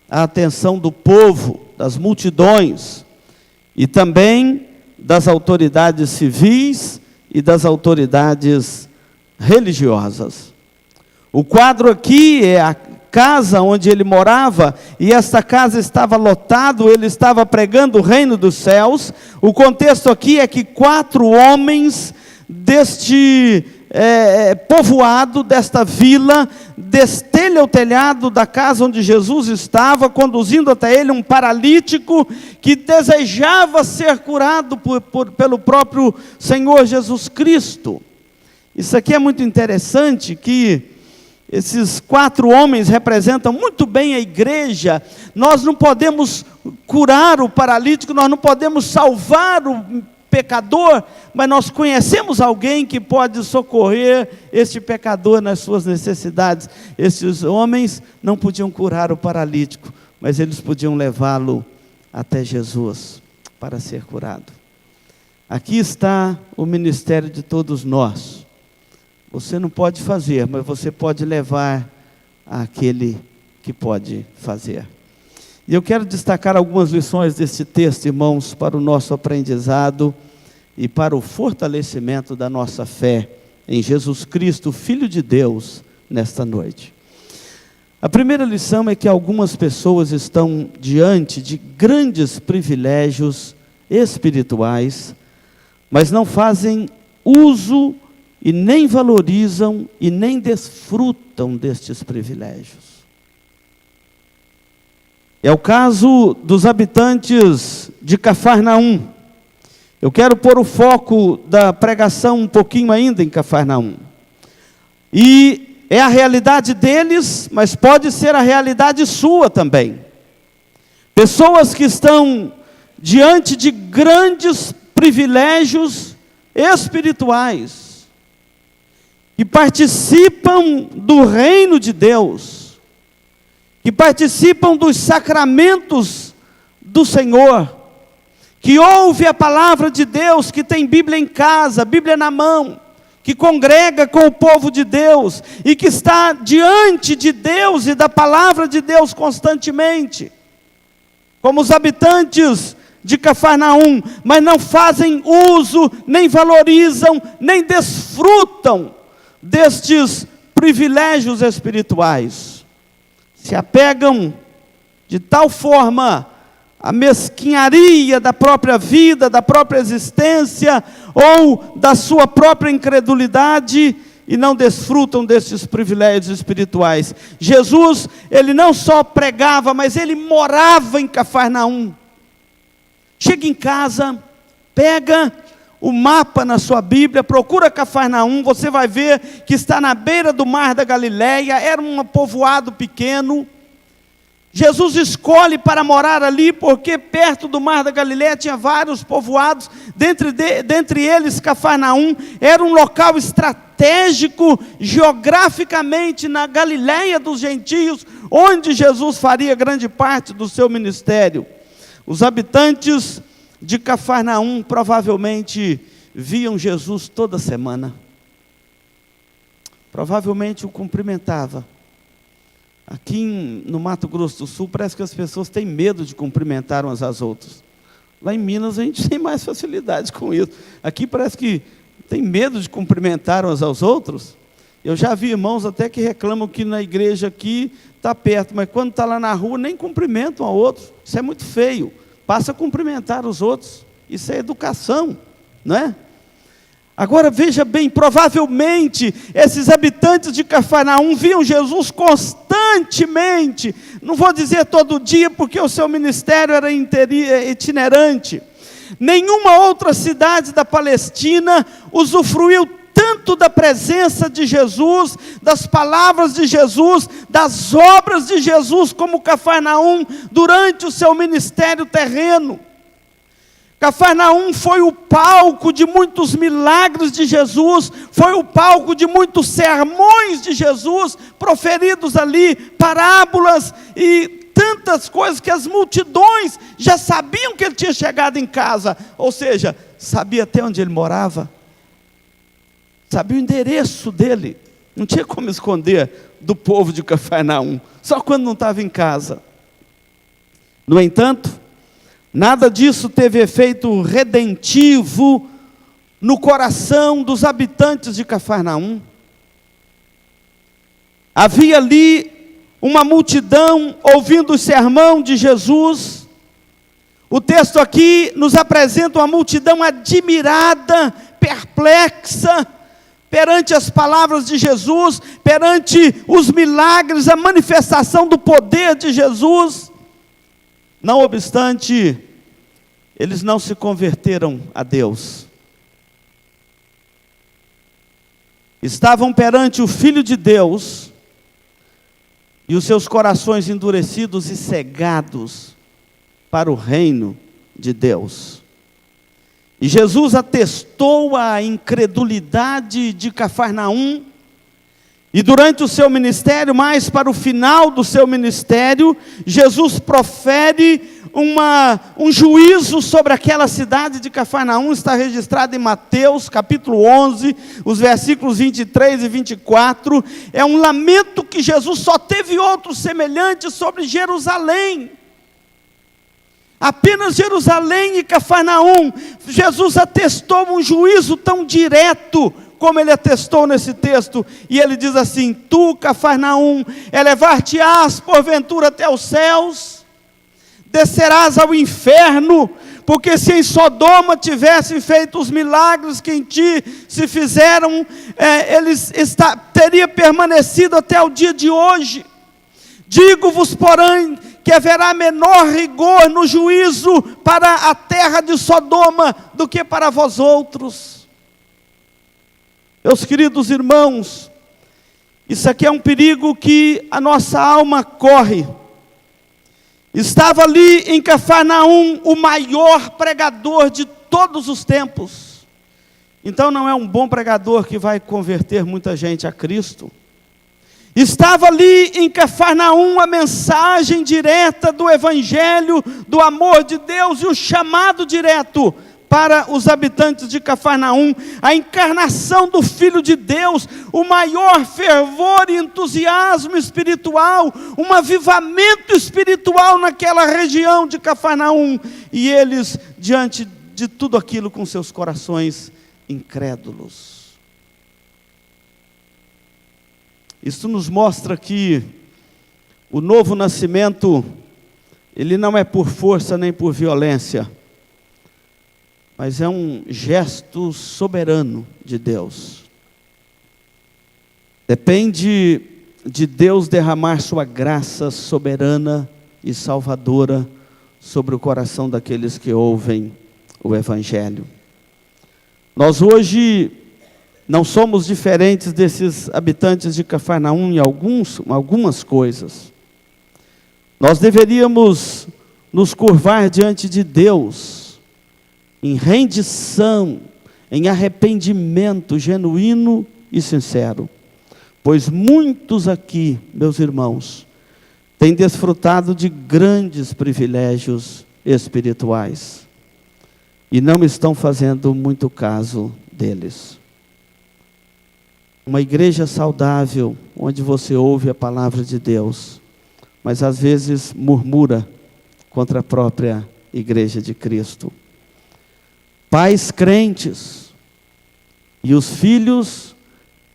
a atenção do povo, das multidões, e também das autoridades civis e das autoridades religiosas. O quadro aqui é a casa onde ele morava, e esta casa estava lotada, ele estava pregando o reino dos céus. O contexto aqui é que 4 homens deste povoado, desta vila, destelha o telhado da casa onde Jesus estava, conduzindo até ele um paralítico que desejava ser curado pelo próprio Senhor Jesus Cristo. Isso aqui é muito interessante, que esses 4 homens representam muito bem a igreja. Nós não podemos curar o paralítico, nós não podemos salvar o pecador, mas nós conhecemos alguém que pode socorrer este pecador nas suas necessidades. Esses homens não podiam curar o paralítico, mas eles podiam levá-lo até Jesus para ser curado. Aqui está o ministério de todos nós. Você não pode fazer, mas você pode levar àquele que pode fazer. E eu quero destacar algumas lições desse texto, irmãos, para o nosso aprendizado e para o fortalecimento da nossa fé em Jesus Cristo, Filho de Deus, nesta noite. A primeira lição é que algumas pessoas estão diante de grandes privilégios espirituais, mas não fazem uso e nem valorizam e nem desfrutam destes privilégios. É o caso dos habitantes de Cafarnaum. Eu quero pôr o foco da pregação um pouquinho ainda em Cafarnaum. E é a realidade deles, mas pode ser a realidade sua também. Pessoas que estão diante de grandes privilégios espirituais, que participam do reino de Deus, que participam dos sacramentos do Senhor, que ouve a palavra de Deus, que tem Bíblia em casa, Bíblia na mão, que congrega com o povo de Deus, e que está diante de Deus e da palavra de Deus constantemente, como os habitantes de Cafarnaum, mas não fazem uso, nem valorizam, nem desfrutam destes privilégios espirituais. Se apegam de tal forma à mesquinharia da própria vida, da própria existência, ou da sua própria incredulidade, e não desfrutam destes privilégios espirituais. Jesus, ele não só pregava, mas ele morava em Cafarnaum. Chega em casa, pega o mapa na sua Bíblia, procura Cafarnaum, você vai ver que está na beira do mar da Galileia, era um povoado pequeno. Jesus escolhe para morar ali, porque perto do mar da Galileia tinha vários povoados, dentre eles Cafarnaum, era um local estratégico, geograficamente, na Galileia dos gentios, onde Jesus faria grande parte do seu ministério. Os habitantes de Cafarnaum provavelmente viam Jesus toda semana, provavelmente o cumprimentavam. Aqui no Mato Grosso do Sul parece que as pessoas têm medo de cumprimentar umas às outras. Lá em Minas a gente tem mais facilidade com isso. Aqui parece que tem medo de cumprimentar uns aos outros. Eu já vi irmãos até que reclamam que na igreja aqui está perto, mas quando está lá na rua nem cumprimentam a outro. Isso é muito feio. Passa a cumprimentar os outros. Isso é educação, não é? Agora veja bem, provavelmente esses habitantes de Cafarnaum viam Jesus constantemente, não vou dizer todo dia, porque o seu ministério era itinerante. Nenhuma outra cidade da Palestina usufruiu tanto da presença de Jesus, das palavras de Jesus, das obras de Jesus, como Cafarnaum durante o seu ministério terreno. Cafarnaum foi o palco de muitos milagres de Jesus, foi o palco de muitos sermões de Jesus, proferidos ali, parábolas e tantas coisas que as multidões já sabiam que ele tinha chegado em casa, ou seja, sabia até onde ele morava, sabia o endereço dele, não tinha como esconder do povo de Cafarnaum, só quando não estava em casa. No entanto, nada disso teve efeito redentivo no coração dos habitantes de Cafarnaum. Havia ali uma multidão ouvindo o sermão de Jesus. O texto aqui nos apresenta uma multidão admirada, perplexa, perante as palavras de Jesus, perante os milagres, a manifestação do poder de Jesus. Não obstante, eles não se converteram a Deus. Estavam perante o Filho de Deus, e os seus corações endurecidos e cegados para o reino de Deus. E Jesus atestou a incredulidade de Cafarnaum, e durante o seu ministério, mais para o final do seu ministério, Jesus profere um juízo sobre aquela cidade de Cafarnaum. Está registrado em Mateus capítulo 11, os versículos 23 e 24. É um lamento que Jesus só teve outro semelhante sobre Jerusalém. Apenas Jerusalém e Cafarnaum, Jesus atestou um juízo tão direto, como ele atestou nesse texto, e ele diz assim: tu, Cafarnaum, elevar-te-ás porventura até os céus, descerás ao inferno, porque se em Sodoma tivessem feito os milagres que em ti se fizeram, teria permanecido até o dia de hoje. Digo-vos, porém, que haverá menor rigor no juízo para a terra de Sodoma do que para vós outros. Meus queridos irmãos, isso aqui é um perigo que a nossa alma corre. Estava ali em Cafarnaum o maior pregador de todos os tempos. Então não é um bom pregador que vai converter muita gente a Cristo. Estava ali em Cafarnaum a mensagem direta do Evangelho, do amor de Deus e o chamado direto para os habitantes de Cafarnaum, a encarnação do Filho de Deus, o maior fervor e entusiasmo espiritual, um avivamento espiritual naquela região de Cafarnaum, e eles, diante de tudo aquilo, com seus corações incrédulos. Isso nos mostra que o novo nascimento, ele não é por força nem por violência, mas é um gesto soberano de Deus. Depende de Deus derramar sua graça soberana e salvadora sobre o coração daqueles que ouvem o Evangelho. Nós hoje não somos diferentes desses habitantes de Cafarnaum em algumas coisas. Nós deveríamos nos curvar diante de Deus, em rendição, em arrependimento genuíno e sincero. Pois muitos aqui, meus irmãos, têm desfrutado de grandes privilégios espirituais e não estão fazendo muito caso deles. Uma igreja saudável, onde você ouve a palavra de Deus, mas às vezes murmura contra a própria igreja de Cristo. Pais crentes, e os filhos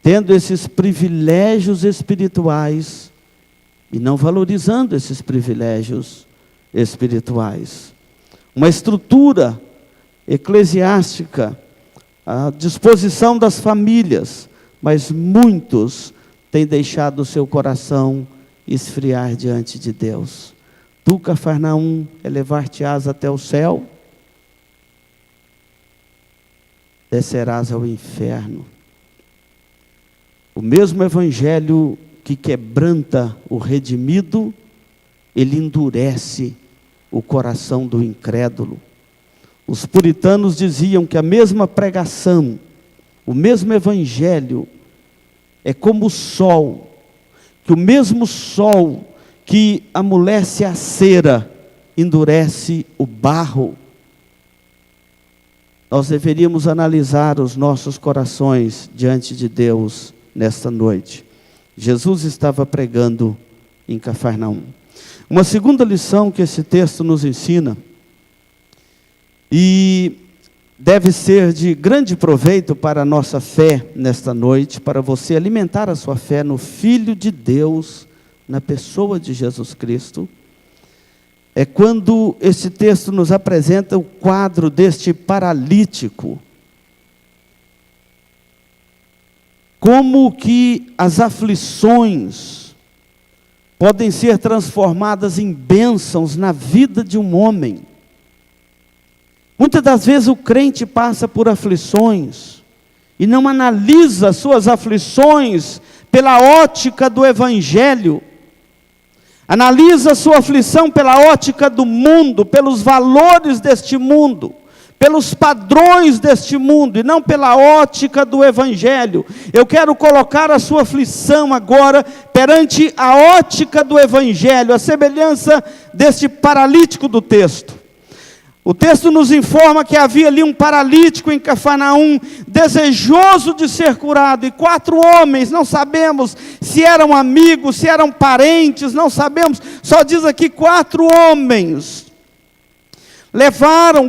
tendo esses privilégios espirituais e não valorizando esses privilégios espirituais. Uma estrutura eclesiástica à disposição das famílias, mas muitos têm deixado o seu coração esfriar diante de Deus. Tu, Cafarnaum, elevar-te-ás até o céu, descerás ao inferno. O mesmo evangelho que quebranta o redimido, ele endurece o coração do incrédulo. Os puritanos diziam que a mesma pregação, o mesmo evangelho, é como o sol, que o mesmo sol que amolece a cera, endurece o barro. Nós deveríamos analisar os nossos corações diante de Deus nesta noite. Jesus estava pregando em Cafarnaum. Uma segunda lição que esse texto nos ensina, e deve ser de grande proveito para a nossa fé nesta noite, para você alimentar a sua fé no Filho de Deus, na pessoa de Jesus Cristo, é quando esse texto nos apresenta o quadro deste paralítico. Como que as aflições podem ser transformadas em bênçãos na vida de um homem. Muitas das vezes o crente passa por aflições e não analisa suas aflições pela ótica do Evangelho. Analisa a sua aflição pela ótica do mundo, pelos valores deste mundo, pelos padrões deste mundo, e não pela ótica do Evangelho. Eu quero colocar a sua aflição agora perante a ótica do Evangelho, a semelhança deste paralítico do texto. O texto nos informa que havia ali um paralítico em Cafarnaum, desejoso de ser curado, e 4 homens, não sabemos se eram amigos, se eram parentes, não sabemos, só diz aqui 4 homens,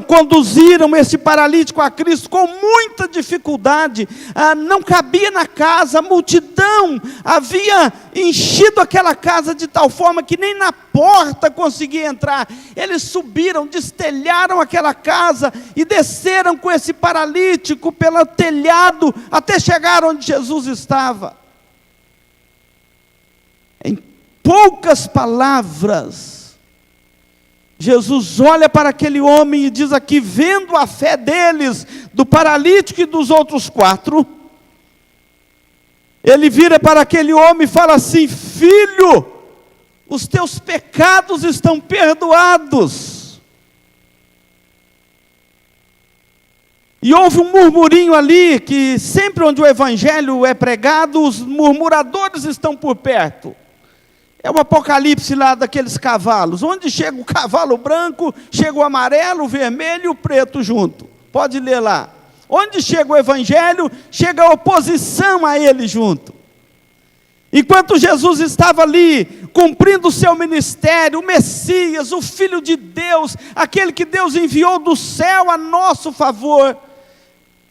conduziram esse paralítico a Cristo com muita dificuldade, não cabia na casa, a multidão havia enchido aquela casa de tal forma que nem na porta conseguia entrar. Eles subiram, destelharam aquela casa e desceram com esse paralítico pelo telhado até chegar onde Jesus estava. Em poucas palavras, Jesus olha para aquele homem e diz aqui, vendo a fé deles, do paralítico e dos outros 4, ele vira para aquele homem e fala assim: filho, os teus pecados estão perdoados. E houve um murmurinho ali, que sempre onde o evangelho é pregado, os murmuradores estão por perto. É o apocalipse lá daqueles cavalos, onde chega o cavalo branco, chega o amarelo, o vermelho e o preto junto. Pode ler lá. Onde chega o evangelho, chega a oposição a ele junto. Enquanto Jesus estava ali, cumprindo o seu ministério, o Messias, o Filho de Deus, aquele que Deus enviou do céu a nosso favor,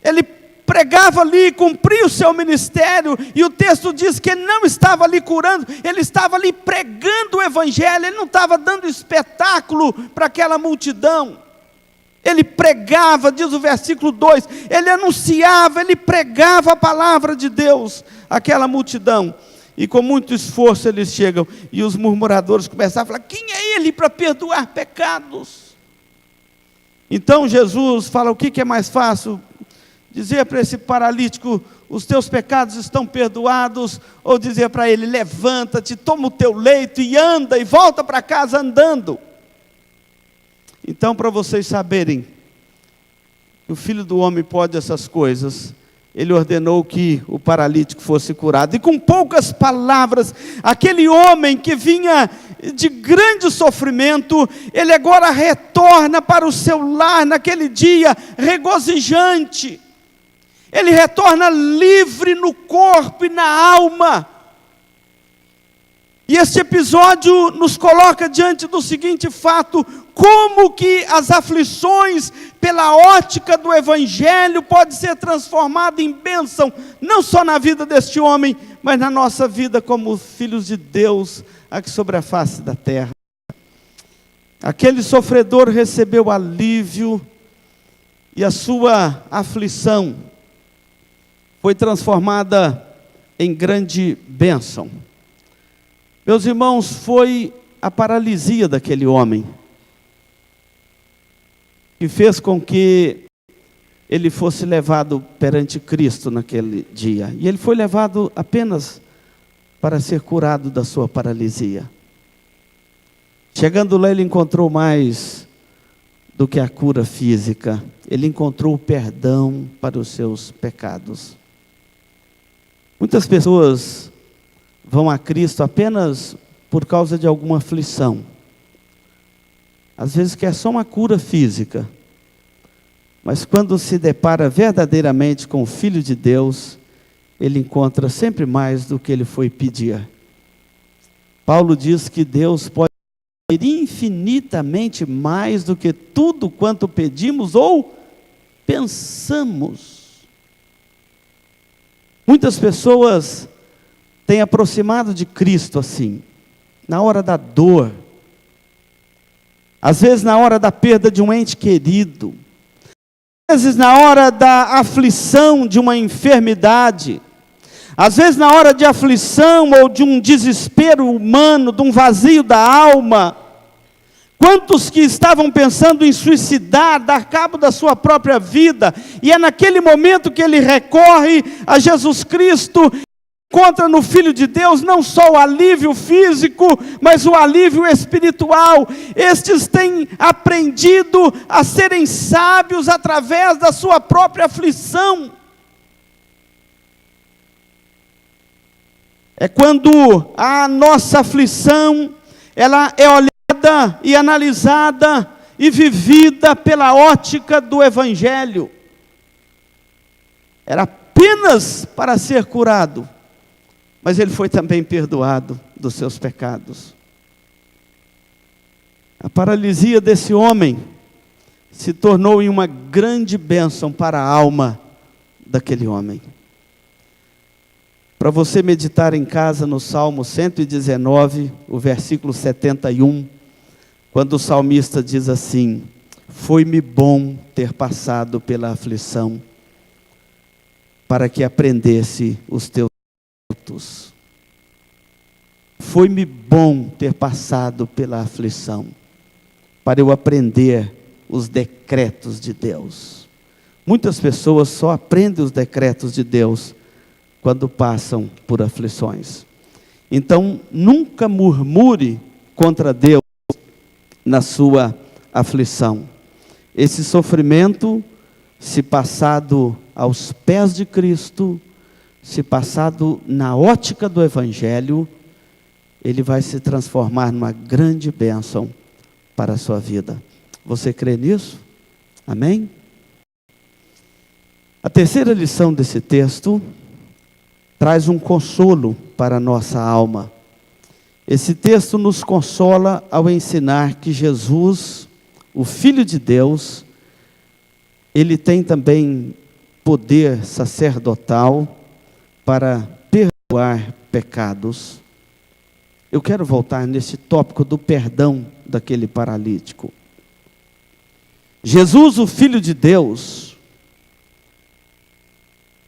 ele pregava ali, cumpria o seu ministério, e o texto diz que ele não estava ali curando, ele estava ali pregando o evangelho, ele não estava dando espetáculo para aquela multidão. Ele pregava, diz o versículo 2, ele anunciava, ele pregava a palavra de Deus àquela multidão. E com muito esforço eles chegam, e os murmuradores começaram a falar: quem é ele para perdoar pecados? Então Jesus fala: o que é mais fácil? Dizer para esse paralítico: os teus pecados estão perdoados, ou dizer para ele: levanta-te, toma o teu leito e anda, e volta para casa andando. Então, para vocês saberem que o Filho do Homem pode essas coisas, ele ordenou que o paralítico fosse curado. E com poucas palavras, aquele homem que vinha de grande sofrimento, ele agora retorna para o seu lar naquele dia regozijante. Ele retorna livre no corpo e na alma. E este episódio nos coloca diante do seguinte fato: como que as aflições, pela ótica do Evangelho, pode ser transformada em bênção, não só na vida deste homem, mas na nossa vida como filhos de Deus, aqui sobre a face da terra. Aquele sofredor recebeu alívio, e a sua aflição foi transformada em grande bênção. Meus irmãos, foi a paralisia daquele homem que fez com que ele fosse levado perante Cristo naquele dia. E ele foi levado apenas para ser curado da sua paralisia. Chegando lá, ele encontrou mais do que a cura física. Ele encontrou o perdão para os seus pecados. Muitas pessoas vão a Cristo apenas por causa de alguma aflição. Às vezes quer só uma cura física. Mas quando se depara verdadeiramente com o Filho de Deus, ele encontra sempre mais do que ele foi pedir. Paulo diz que Deus pode fazer infinitamente mais do que tudo quanto pedimos ou pensamos. Muitas pessoas têm aproximado de Cristo assim, na hora da dor, às vezes na hora da perda de um ente querido, às vezes na hora da aflição de uma enfermidade, às vezes na hora de aflição ou de um desespero humano, de um vazio da alma. Quantos que estavam pensando em suicidar, dar cabo da sua própria vida, e é naquele momento que ele recorre a Jesus Cristo, encontra no Filho de Deus não só o alívio físico, mas o alívio espiritual. Estes têm aprendido a serem sábios através da sua própria aflição. É quando a nossa aflição, ela é olhada e analisada e vivida pela ótica do Evangelho. Era apenas para ser curado, mas ele foi também perdoado dos seus pecados. A paralisia desse homem se tornou em uma grande bênção para a alma daquele homem. Para você meditar em casa no Salmo 119, o versículo 71, quando o salmista diz assim: foi-me bom ter passado pela aflição, para que aprendesse os teus estatutos. Foi-me bom ter passado pela aflição, para eu aprender os decretos de Deus. Muitas pessoas só aprendem os decretos de Deus quando passam por aflições. Então, nunca murmure contra Deus na sua aflição. Esse sofrimento, se passado aos pés de Cristo, se passado na ótica do Evangelho, ele vai se transformar numa grande bênção para a sua vida. Você crê nisso? Amém? A terceira lição desse texto traz um consolo para a nossa alma. Esse texto nos consola ao ensinar que Jesus, o Filho de Deus, ele tem também poder sacerdotal para perdoar pecados. Eu quero voltar nesse tópico do perdão daquele paralítico. Jesus, o Filho de Deus,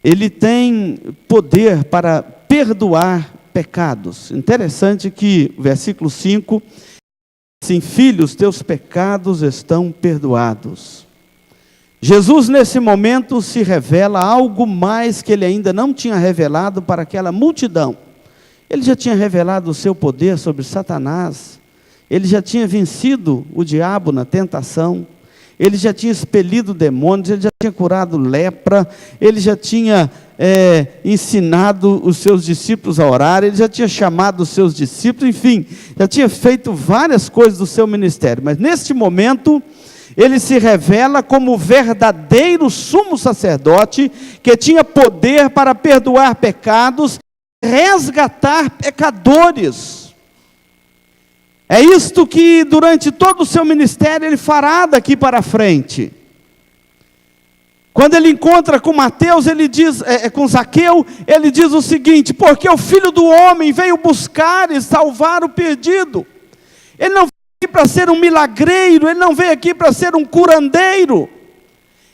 ele tem poder para perdoar pecados. Interessante que o versículo 5, assim: filhos, teus pecados estão perdoados. Jesus nesse momento se revela algo mais que ele ainda não tinha revelado para aquela multidão. Ele já tinha revelado o seu poder sobre Satanás, ele já tinha vencido o diabo na tentação, ele já tinha expelido demônios, ele já tinha curado lepra, ele já tinha ensinado os seus discípulos a orar, ele já tinha chamado os seus discípulos, enfim, já tinha feito várias coisas do seu ministério. Mas neste momento, ele se revela como o verdadeiro sumo sacerdote, que tinha poder para perdoar pecados, resgatar pecadores. É isto que durante todo o seu ministério ele fará daqui para frente. Quando ele encontra com Mateus, ele diz, com Zaqueu, ele diz o seguinte: porque o Filho do Homem veio buscar e salvar o perdido. Ele não veio aqui para ser um milagreiro, ele não veio aqui para ser um curandeiro.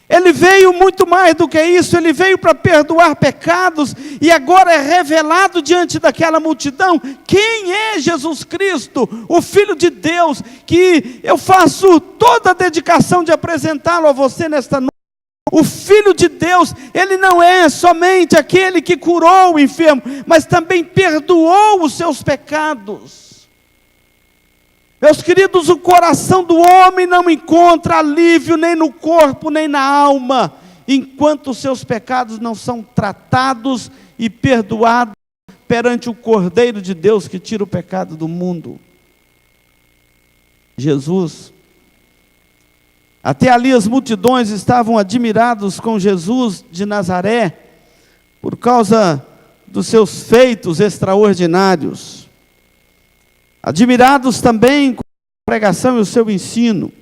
Ele veio muito mais do que isso, ele veio para perdoar pecados, e agora é revelado diante daquela multidão quem é Jesus Cristo, o Filho de Deus, que eu faço toda a dedicação de apresentá-lo a você nesta noite. O Filho de Deus, ele não é somente aquele que curou o enfermo, mas também perdoou os seus pecados. Meus queridos, o coração do homem não encontra alívio nem no corpo, nem na alma, enquanto os seus pecados não são tratados e perdoados perante o Cordeiro de Deus que tira o pecado do mundo. Jesus. Até ali as multidões estavam admirados com Jesus de Nazaré, por causa dos seus feitos extraordinários. Admirados também com a pregação e o seu ensino,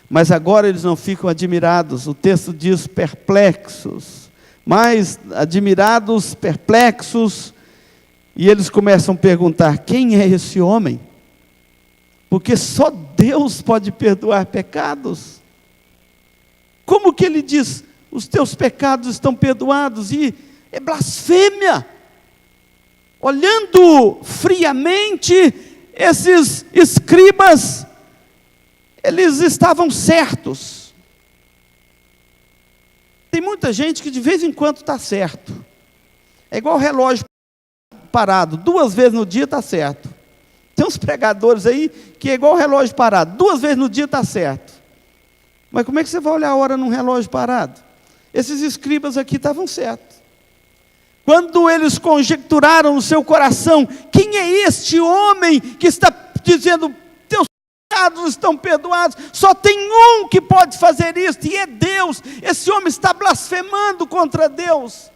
mas agora eles não ficam admirados, o texto diz perplexos, mas admirados, perplexos, e eles começam a perguntar: quem é esse homem? Porque só Deus pode perdoar pecados. Como que ele diz, os teus pecados estão perdoados? E é blasfêmia. Olhando friamente, esses escribas, eles estavam certos. Tem muita gente que de vez em quando está certo. É igual relógio parado, 2 vezes no dia está certo. Tem uns pregadores aí que é igual relógio parado, 2 vezes no dia está certo. Mas como é que você vai olhar a hora num relógio parado? Esses escribas aqui estavam certos. Quando eles conjecturaram no seu coração: quem é este homem que está dizendo, teus pecados estão perdoados? Só tem um que pode fazer isso, e é Deus. Esse homem está blasfemando contra Deus.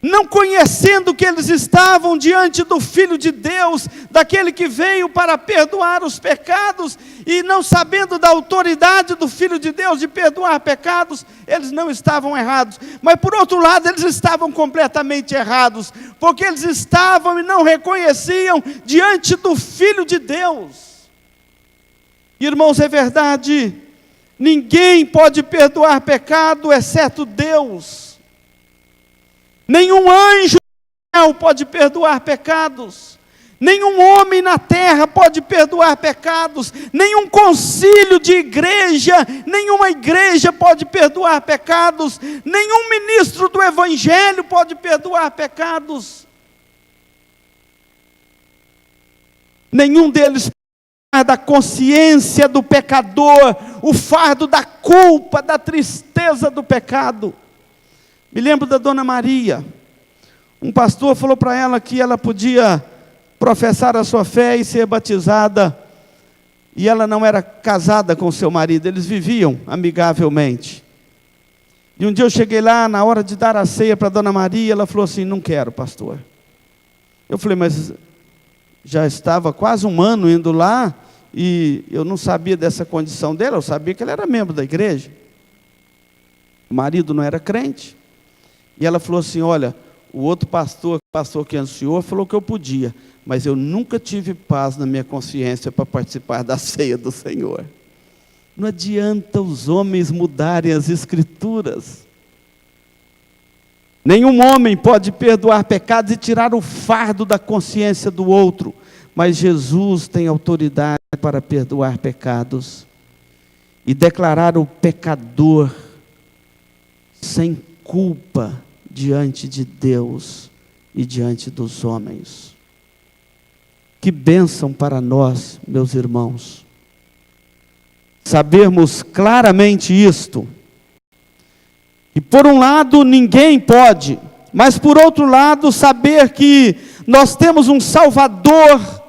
Não conhecendo que eles estavam diante do Filho de Deus, daquele que veio para perdoar os pecados, e não sabendo da autoridade do Filho de Deus de perdoar pecados, eles não estavam errados. Mas por outro lado, eles estavam completamente errados, porque eles estavam e não reconheciam diante do Filho de Deus. Irmãos, é verdade, ninguém pode perdoar pecado exceto Deus. Nenhum anjo no céu pode perdoar pecados. Nenhum homem na terra pode perdoar pecados. Nenhum concílio de igreja, nenhuma igreja pode perdoar pecados. Nenhum ministro do evangelho pode perdoar pecados. Nenhum deles pode da consciência do pecador, o fardo da culpa, da tristeza do pecado. Me lembro da Dona Maria. Um pastor falou para ela que ela podia professar a sua fé e ser batizada, e ela não era casada com seu marido, eles viviam amigavelmente. E um dia eu cheguei lá, na hora de dar a ceia para a Dona Maria, ela falou assim: não quero, pastor. Eu falei: mas já estava quase 1 ano indo lá, e eu não sabia dessa condição dela, eu sabia que ela era membro da igreja. O marido não era crente. E ela falou assim: olha, o outro pastor que anunciou, falou que eu podia, mas eu nunca tive paz na minha consciência para participar da ceia do Senhor. Não adianta os homens mudarem as escrituras. Nenhum homem pode perdoar pecados e tirar o fardo da consciência do outro, mas Jesus tem autoridade para perdoar pecados e declarar o pecador sem culpa diante de Deus e diante dos homens. Que bênção para nós, meus irmãos, sabermos claramente isto. E por um lado ninguém pode, mas por outro lado saber que nós temos um Salvador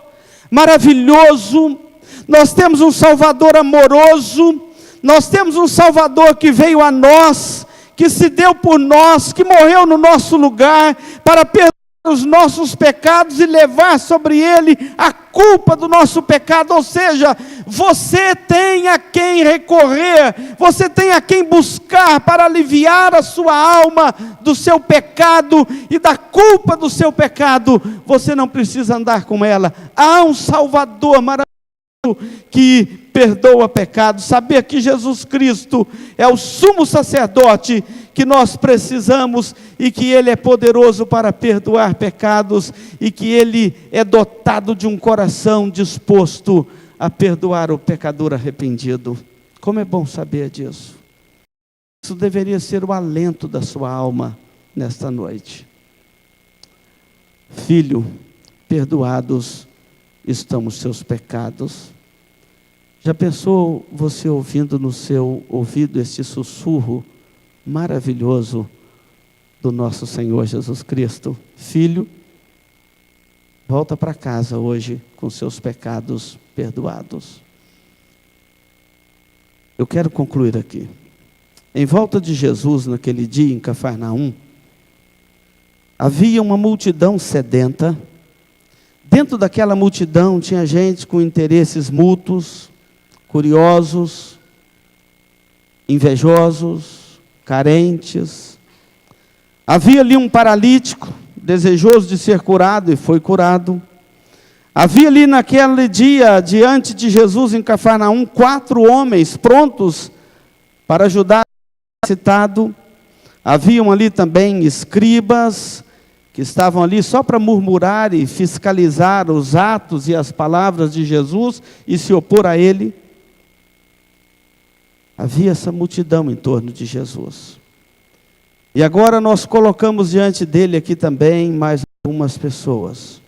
maravilhoso, nós temos um Salvador amoroso, nós temos um Salvador que veio a nós, que se deu por nós, que morreu no nosso lugar, para perdoar os nossos pecados e levar sobre ele a culpa do nosso pecado. Ou seja, você tem a quem recorrer, você tem a quem buscar para aliviar a sua alma do seu pecado e da culpa do seu pecado. Você não precisa andar com ela. Há um Salvador maravilhoso que perdoa pecados. Saber que Jesus Cristo é o sumo sacerdote que nós precisamos e que Ele é poderoso para perdoar pecados e que Ele é dotado de um coração disposto a perdoar o pecador arrependido. Como é bom saber disso. Isso deveria ser o alento da sua alma nesta noite. Filho, perdoados estão os seus pecados. Já pensou você ouvindo no seu ouvido esse sussurro maravilhoso do nosso Senhor Jesus Cristo? Filho, volta para casa hoje com seus pecados perdoados. Eu quero concluir aqui. Em volta de Jesus, naquele dia em Cafarnaum, havia uma multidão sedenta. Dentro daquela multidão tinha gente com interesses mútuos, curiosos, invejosos, carentes. Havia ali um paralítico, desejoso de ser curado, e foi curado. Havia ali naquele dia, diante de Jesus em Cafarnaum, 4 homens prontos para ajudar o necessitado. Haviam ali também escribas, que estavam ali só para murmurar e fiscalizar os atos e as palavras de Jesus e se opor a ele. Havia essa multidão em torno de Jesus. E agora nós colocamos diante dele aqui também mais algumas pessoas.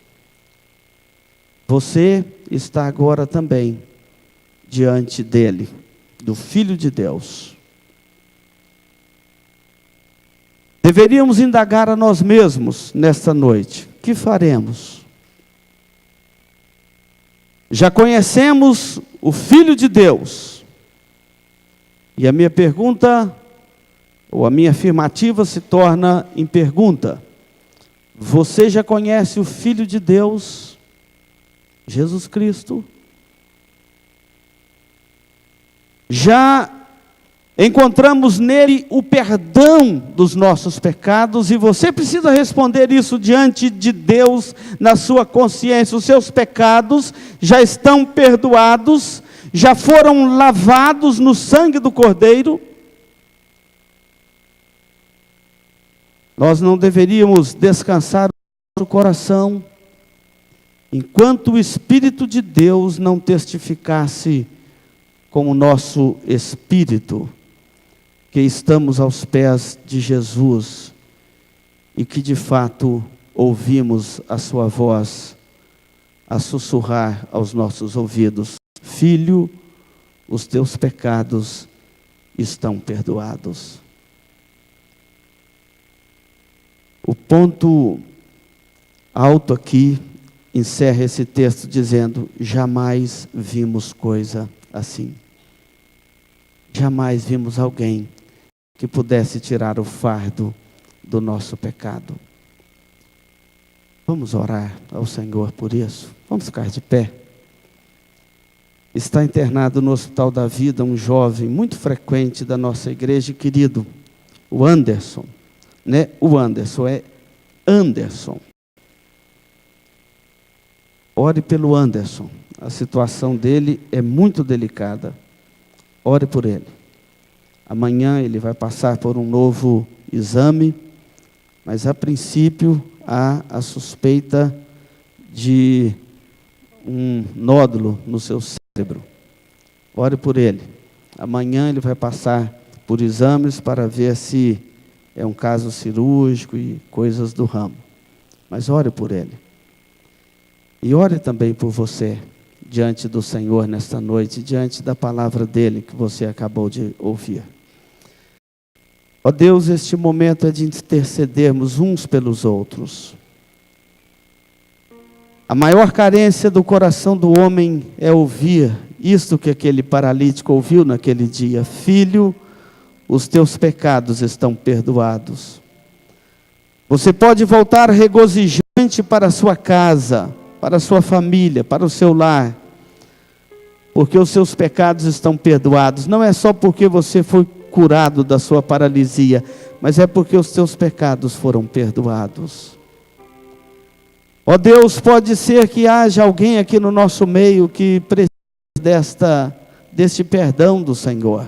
Você está agora também diante dele, do Filho de Deus. Deveríamos indagar a nós mesmos nesta noite: o que faremos? Já conhecemos o Filho de Deus. E a minha pergunta, ou a minha afirmativa se torna em pergunta: você já conhece o Filho de Deus, Jesus Cristo? Já encontramos nele o perdão dos nossos pecados, e você precisa responder isso diante de Deus, na sua consciência. Os seus pecados já estão perdoados, já foram lavados no sangue do Cordeiro. Nós não deveríamos descansar o nosso coração enquanto o Espírito de Deus não testificasse com o nosso espírito que estamos aos pés de Jesus e que de fato ouvimos a sua voz a sussurrar aos nossos ouvidos: Filho, os teus pecados estão perdoados. O ponto alto aqui encerra esse texto dizendo: jamais vimos coisa assim. Jamais vimos alguém que pudesse tirar o fardo do nosso pecado. Vamos orar ao Senhor por isso. Vamos ficar de pé. Está internado no Hospital da Vida um jovem muito frequente da nossa igreja, querido, o Anderson. Né? O Anderson é Anderson. Ore pelo Anderson. A situação dele é muito delicada. Ore por ele. Amanhã ele vai passar por um novo exame, mas a princípio há a suspeita de um nódulo no seu cérebro. Ore por ele. Amanhã ele vai passar por exames para ver se é um caso cirúrgico e coisas do ramo. Mas ore por ele. E ore também por você, diante do Senhor nesta noite, diante da palavra dele que você acabou de ouvir. Ó Deus, este momento é de intercedermos uns pelos outros. A maior carência do coração do homem é ouvir isto que aquele paralítico ouviu naquele dia: Filho, os teus pecados estão perdoados. Você pode voltar regozijando levante para a sua casa, para a sua família, para o seu lar, porque os seus pecados estão perdoados. Não é só porque você foi curado da sua paralisia, mas é porque os seus pecados foram perdoados. Ó Deus, pode ser que haja alguém aqui no nosso meio que precise deste perdão do Senhor.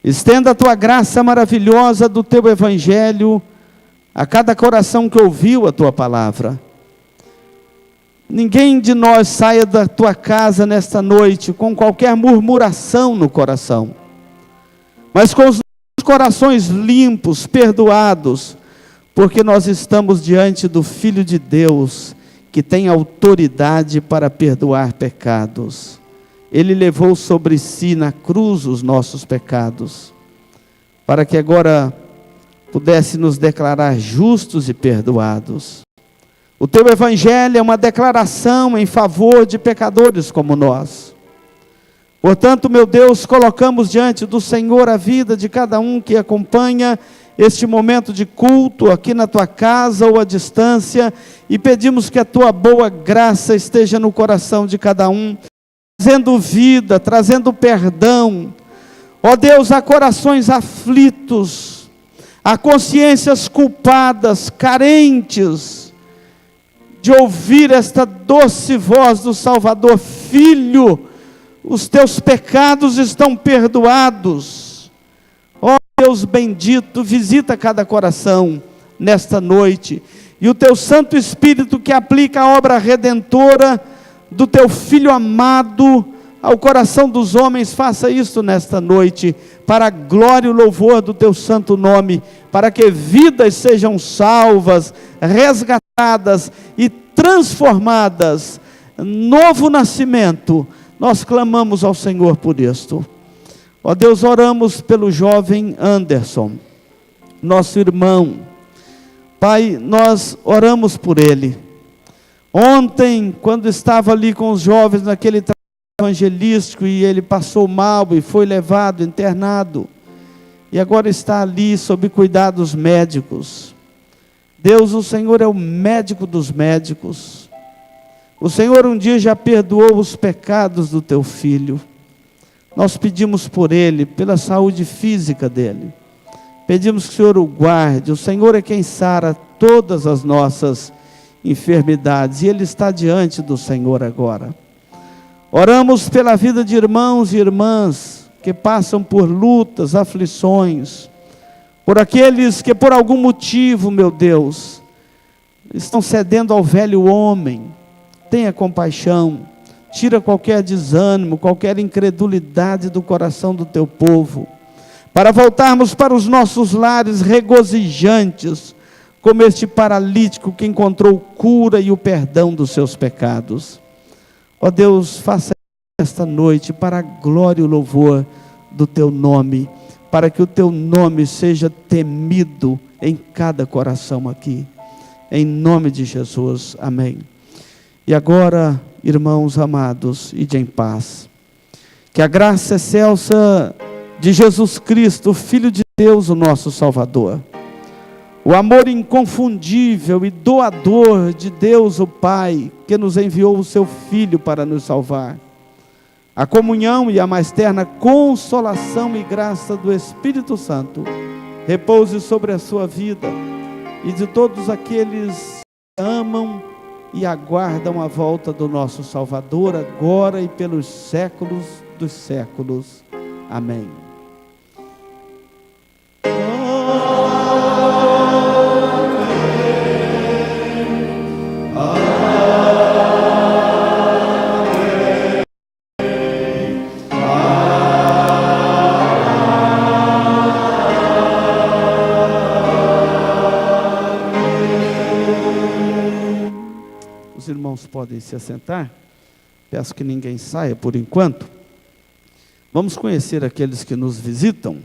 Estenda a tua graça maravilhosa do teu evangelho a cada coração que ouviu a tua palavra. Ninguém de nós saia da tua casa nesta noite com qualquer murmuração no coração, mas com os corações limpos, perdoados, porque nós estamos diante do Filho de Deus, que tem autoridade para perdoar pecados. Ele levou sobre si na cruz os nossos pecados, para que agora pudesse nos declarar justos e perdoados. O teu evangelho é uma declaração em favor de pecadores como nós. Portanto, meu Deus, colocamos diante do Senhor a vida de cada um que acompanha este momento de culto aqui na tua casa ou à distância, e pedimos que a tua boa graça esteja no coração de cada um, trazendo vida, trazendo perdão. Ó Deus, há corações aflitos, há consciências culpadas, carentes de ouvir esta doce voz do Salvador: Filho, os teus pecados estão perdoados. Ó Deus bendito, visita cada coração nesta noite, e o teu Santo Espírito, que aplica a obra redentora do teu Filho amado ao coração dos homens, faça isso nesta noite, para a glória e o louvor do teu santo nome, para que vidas sejam salvas, resgatadas e transformadas, novo nascimento. Nós clamamos ao Senhor por isto. Ó Deus, oramos pelo jovem Anderson, nosso irmão. Pai, nós oramos por ele. Ontem, quando estava ali com os jovens naquele trabalho evangelístico, e ele passou mal e foi levado, internado, e agora está ali sob cuidados médicos. Deus, o Senhor é o médico dos médicos. O Senhor um dia já perdoou os pecados do teu filho. Nós pedimos por ele, pela saúde física dele. Pedimos que o Senhor o guarde. O Senhor é quem sara todas as nossas enfermidades, e ele está diante do Senhor agora. Oramos pela vida de irmãos e irmãs que passam por lutas, aflições, por aqueles que por algum motivo, meu Deus, estão cedendo ao velho homem. Tenha compaixão, tira qualquer desânimo, qualquer incredulidade do coração do teu povo, para voltarmos para os nossos lares regozijantes, como este paralítico que encontrou cura e o perdão dos seus pecados. Ó Deus, faça esta noite para a glória e o louvor do teu nome, para que o teu nome seja temido em cada coração aqui, em nome de Jesus, amém. E agora, irmãos amados, ide em paz. Que a graça excelsa de Jesus Cristo, Filho de Deus, o nosso Salvador, o amor inconfundível e doador de Deus o Pai, que nos enviou o seu Filho para nos salvar, a comunhão e a mais terna consolação e graça do Espírito Santo, repouse sobre a sua vida e de todos aqueles que amam e aguardam a volta do nosso Salvador, agora e pelos séculos dos séculos. Amém. Os irmãos podem se assentar. Peço que ninguém saia por enquanto. Vamos conhecer aqueles que nos visitam.